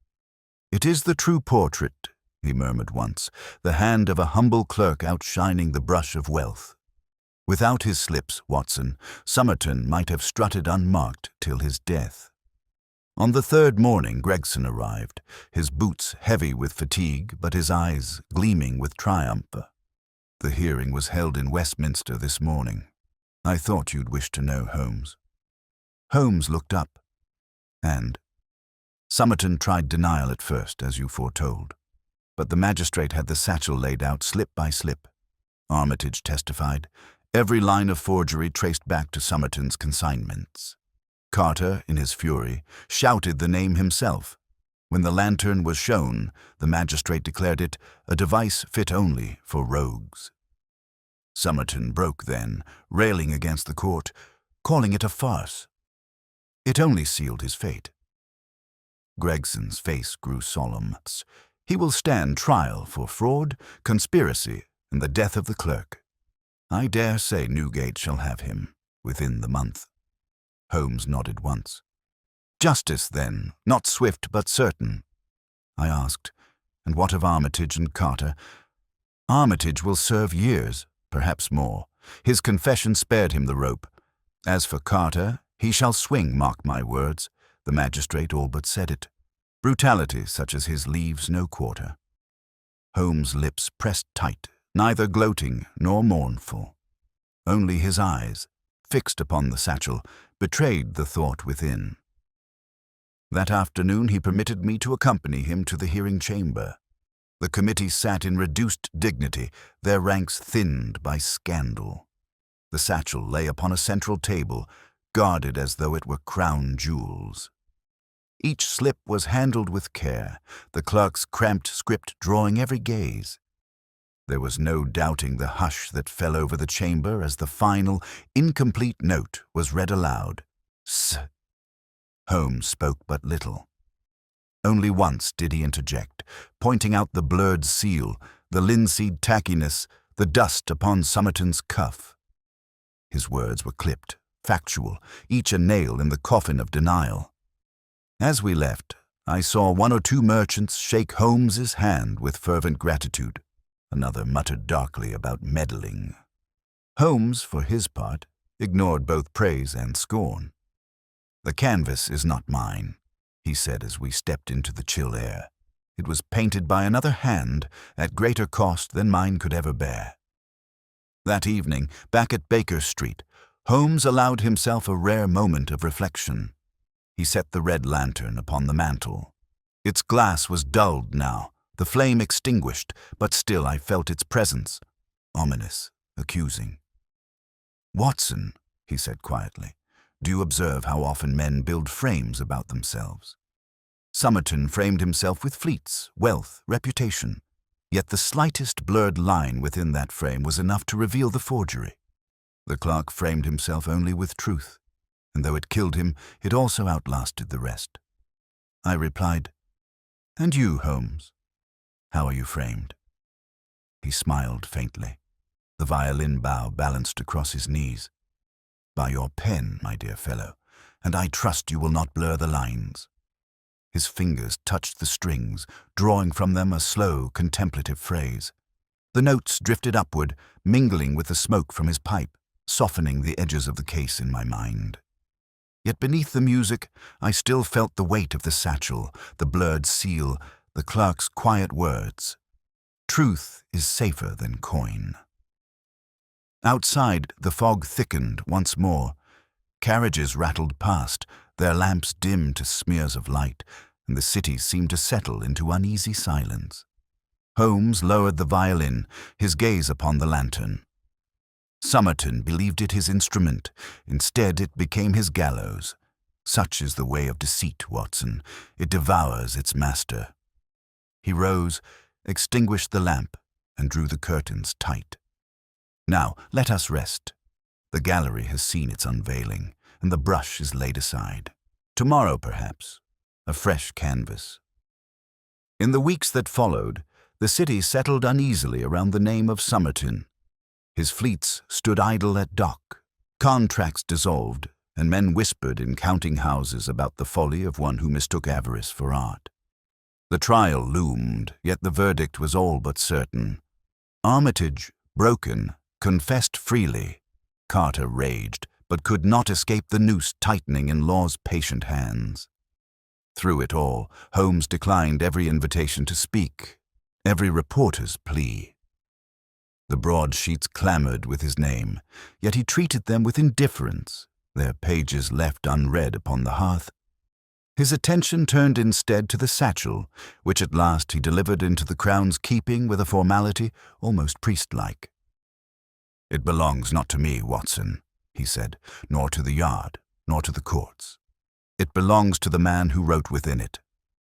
Speaker 1: "It is the true portrait," he murmured once, the hand of a humble clerk outshining the brush of wealth. Without his slips, Watson, Somerton might have strutted unmarked till his death. On the 3rd morning Gregson arrived, his boots heavy with fatigue but his eyes gleaming with triumph. "The hearing was held in Westminster this morning. I thought you'd wish to know, Holmes." Holmes looked up, and Somerton tried denial at first, as you foretold. But the magistrate had the satchel laid out slip by slip. Armitage testified, every line of forgery traced back to Somerton's consignments. Carter, in his fury, shouted the name himself. When the lantern was shown, the magistrate declared it a device fit only for rogues. Somerton broke then, railing against the court, calling it a farce. It only sealed his fate. Gregson's face grew solemn. He will stand trial for fraud, conspiracy, and the death of the clerk. I dare say Newgate shall have him within the month. Holmes nodded once. "Justice, then, not swift but certain?" I asked. "And what of Armitage and Carter?" "Armitage will serve years, perhaps more. His confession spared him the rope. As for Carter, he shall swing, mark my words." The magistrate all but said it. Brutality such as his leaves no quarter. Holmes' lips pressed tight, neither gloating nor mournful. Only his eyes, fixed upon the satchel, betrayed the thought within. That afternoon he permitted me to accompany him to the hearing chamber. The committee sat in reduced dignity, their ranks thinned by scandal. The satchel lay upon a central table, guarded as though it were crown jewels. Each slip was handled with care, the clerk's cramped script drawing every gaze. There was no doubting the hush that fell over the chamber as the final, incomplete note was read aloud. "S." Holmes spoke but little. Only once did he interject, pointing out the blurred seal, the linseed tackiness, the dust upon Somerton's cuff. His words were clipped, factual, each a nail in the coffin of denial. As we left, I saw 1 or 2 merchants shake Holmes's hand with fervent gratitude. Another muttered darkly about meddling. Holmes, for his part, ignored both praise and scorn. "The canvas is not mine," he said as we stepped into the chill air. "It was painted by another hand at greater cost than mine could ever bear." That evening, back at Baker Street, Holmes allowed himself a rare moment of reflection. He set the red lantern upon the mantel. Its glass was dulled now, the flame extinguished, but still I felt its presence, ominous, accusing. "Watson," he said quietly, "do you observe how often men build frames about themselves? Somerton framed himself with fleets, wealth, reputation, yet the slightest blurred line within that frame was enough to reveal the forgery. The clerk framed himself only with truth, and though it killed him, it also outlasted the rest." I replied, "And you, Holmes? How are you framed?" He smiled faintly, the violin bow balanced across his knees. "By your pen, my dear fellow, and I trust you will not blur the lines." His fingers touched the strings, drawing from them a slow, contemplative phrase. The notes drifted upward, mingling with the smoke from his pipe, softening the edges of the case in my mind. Yet beneath the music, I still felt the weight of the satchel, the blurred seal, the clerk's quiet words. Truth is safer than coin. Outside, the fog thickened once more. Carriages rattled past, their lamps dim to smears of light, and the city seemed to settle into uneasy silence. Holmes lowered the violin, his gaze upon the lantern. Somerton believed it his instrument. Instead, it became his gallows. Such is the way of deceit, Watson. It devours its master. He rose, extinguished the lamp, and drew the curtains tight. Now, let us rest. The gallery has seen its unveiling, and the brush is laid aside. Tomorrow, perhaps, a fresh canvas. In the weeks that followed, the city settled uneasily around the name of Somerton. His fleets stood idle at dock. Contracts dissolved, and men whispered in counting-houses about the folly of one who mistook avarice for art. The trial loomed, yet the verdict was all but certain. Armitage, broken, confessed freely. Carter raged, but could not escape the noose tightening in law's patient hands. Through it all, Holmes declined every invitation to speak, every reporter's plea. The broadsheets clamored with his name, yet he treated them with indifference, their pages left unread upon the hearth. His attention turned instead to the satchel, which at last he delivered into the Crown's keeping with a formality almost priest-like. "It belongs not to me, Watson," he said, "nor to the yard, nor to the courts. It belongs to the man who wrote within it.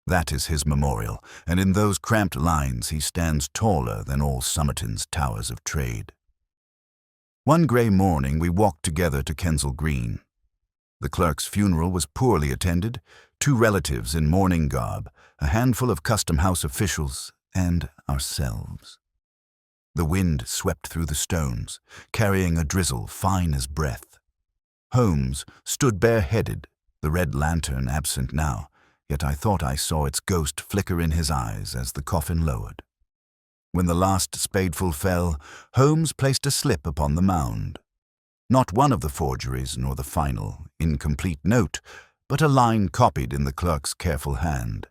Speaker 1: That is his memorial, and in those cramped lines he stands taller than all Somerton's towers of trade." One grey morning we walked together to Kensal Green. The clerk's funeral was poorly attended, 2 relatives in mourning garb, a handful of Custom House officials, and ourselves. The wind swept through the stones, carrying a drizzle fine as breath. Holmes stood bareheaded, the red lantern absent now, yet I thought I saw its ghost flicker in his eyes as the coffin lowered. When the last spadeful fell, Holmes placed a slip upon the mound. Not one of the forgeries nor the final, incomplete note, but a line copied in the clerk's careful hand.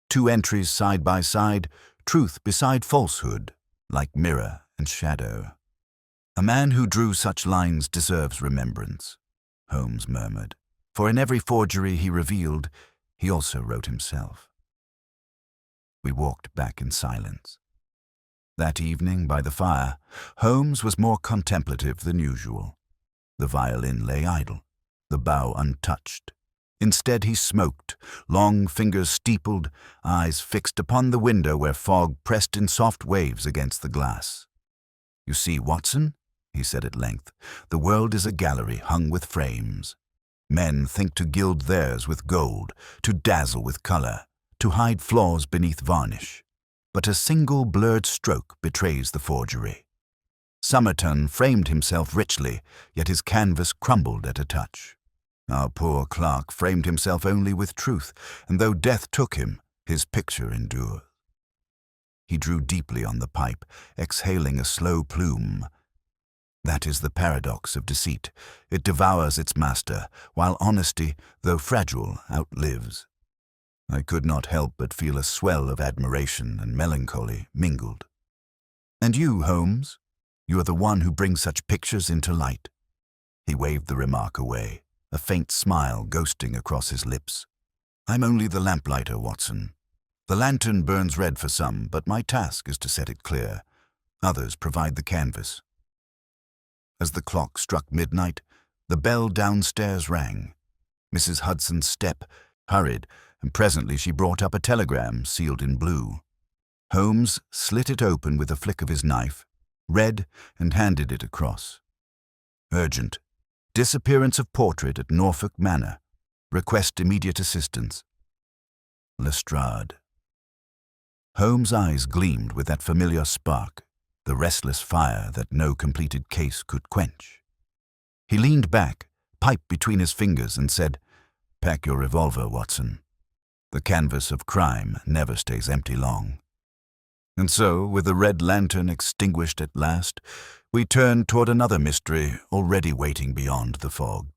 Speaker 1: 2 entries side by side, truth beside falsehood, like mirror and shadow. "A man who drew such lines deserves remembrance," Holmes murmured, "for in every forgery he revealed, he also wrote himself." We walked back in silence. That evening, by the fire, Holmes was more contemplative than usual. The violin lay idle, the bow untouched. Instead he smoked, long fingers steepled, eyes fixed upon the window where fog pressed in soft waves against the glass. "You see, Watson," he said at length, "the world is a gallery hung with frames. Men think to gild theirs with gold, to dazzle with color, to hide flaws beneath varnish. But a single blurred stroke betrays the forgery. Somerton framed himself richly, yet his canvas crumbled at a touch. Our poor clerk framed himself only with truth, and though death took him, his picture endures." He drew deeply on the pipe, exhaling a slow plume. "That is the paradox of deceit. It devours its master, while honesty, though fragile, outlives." I could not help but feel a swell of admiration and melancholy mingled. "And you, Holmes? You are the one who brings such pictures into light." He waved the remark away, a faint smile ghosting across his lips. "I'm only the lamplighter, Watson. The lantern burns red for some, but my task is to set it clear. Others provide the canvas." As the clock struck midnight, the bell downstairs rang. Mrs. Hudson's step hurried, and presently she brought up a telegram sealed in blue. Holmes slit it open with a flick of his knife, read, and handed it across. "Urgent. Disappearance of portrait at Norfolk Manor. Request immediate assistance. Lestrade." Holmes' eyes gleamed with that familiar spark, the restless fire that no completed case could quench. He leaned back, pipe between his fingers, and said, "Pack your revolver, Watson. The canvas of crime never stays empty long. And so, with the red lantern extinguished at last, we turn toward another mystery already waiting beyond the fog.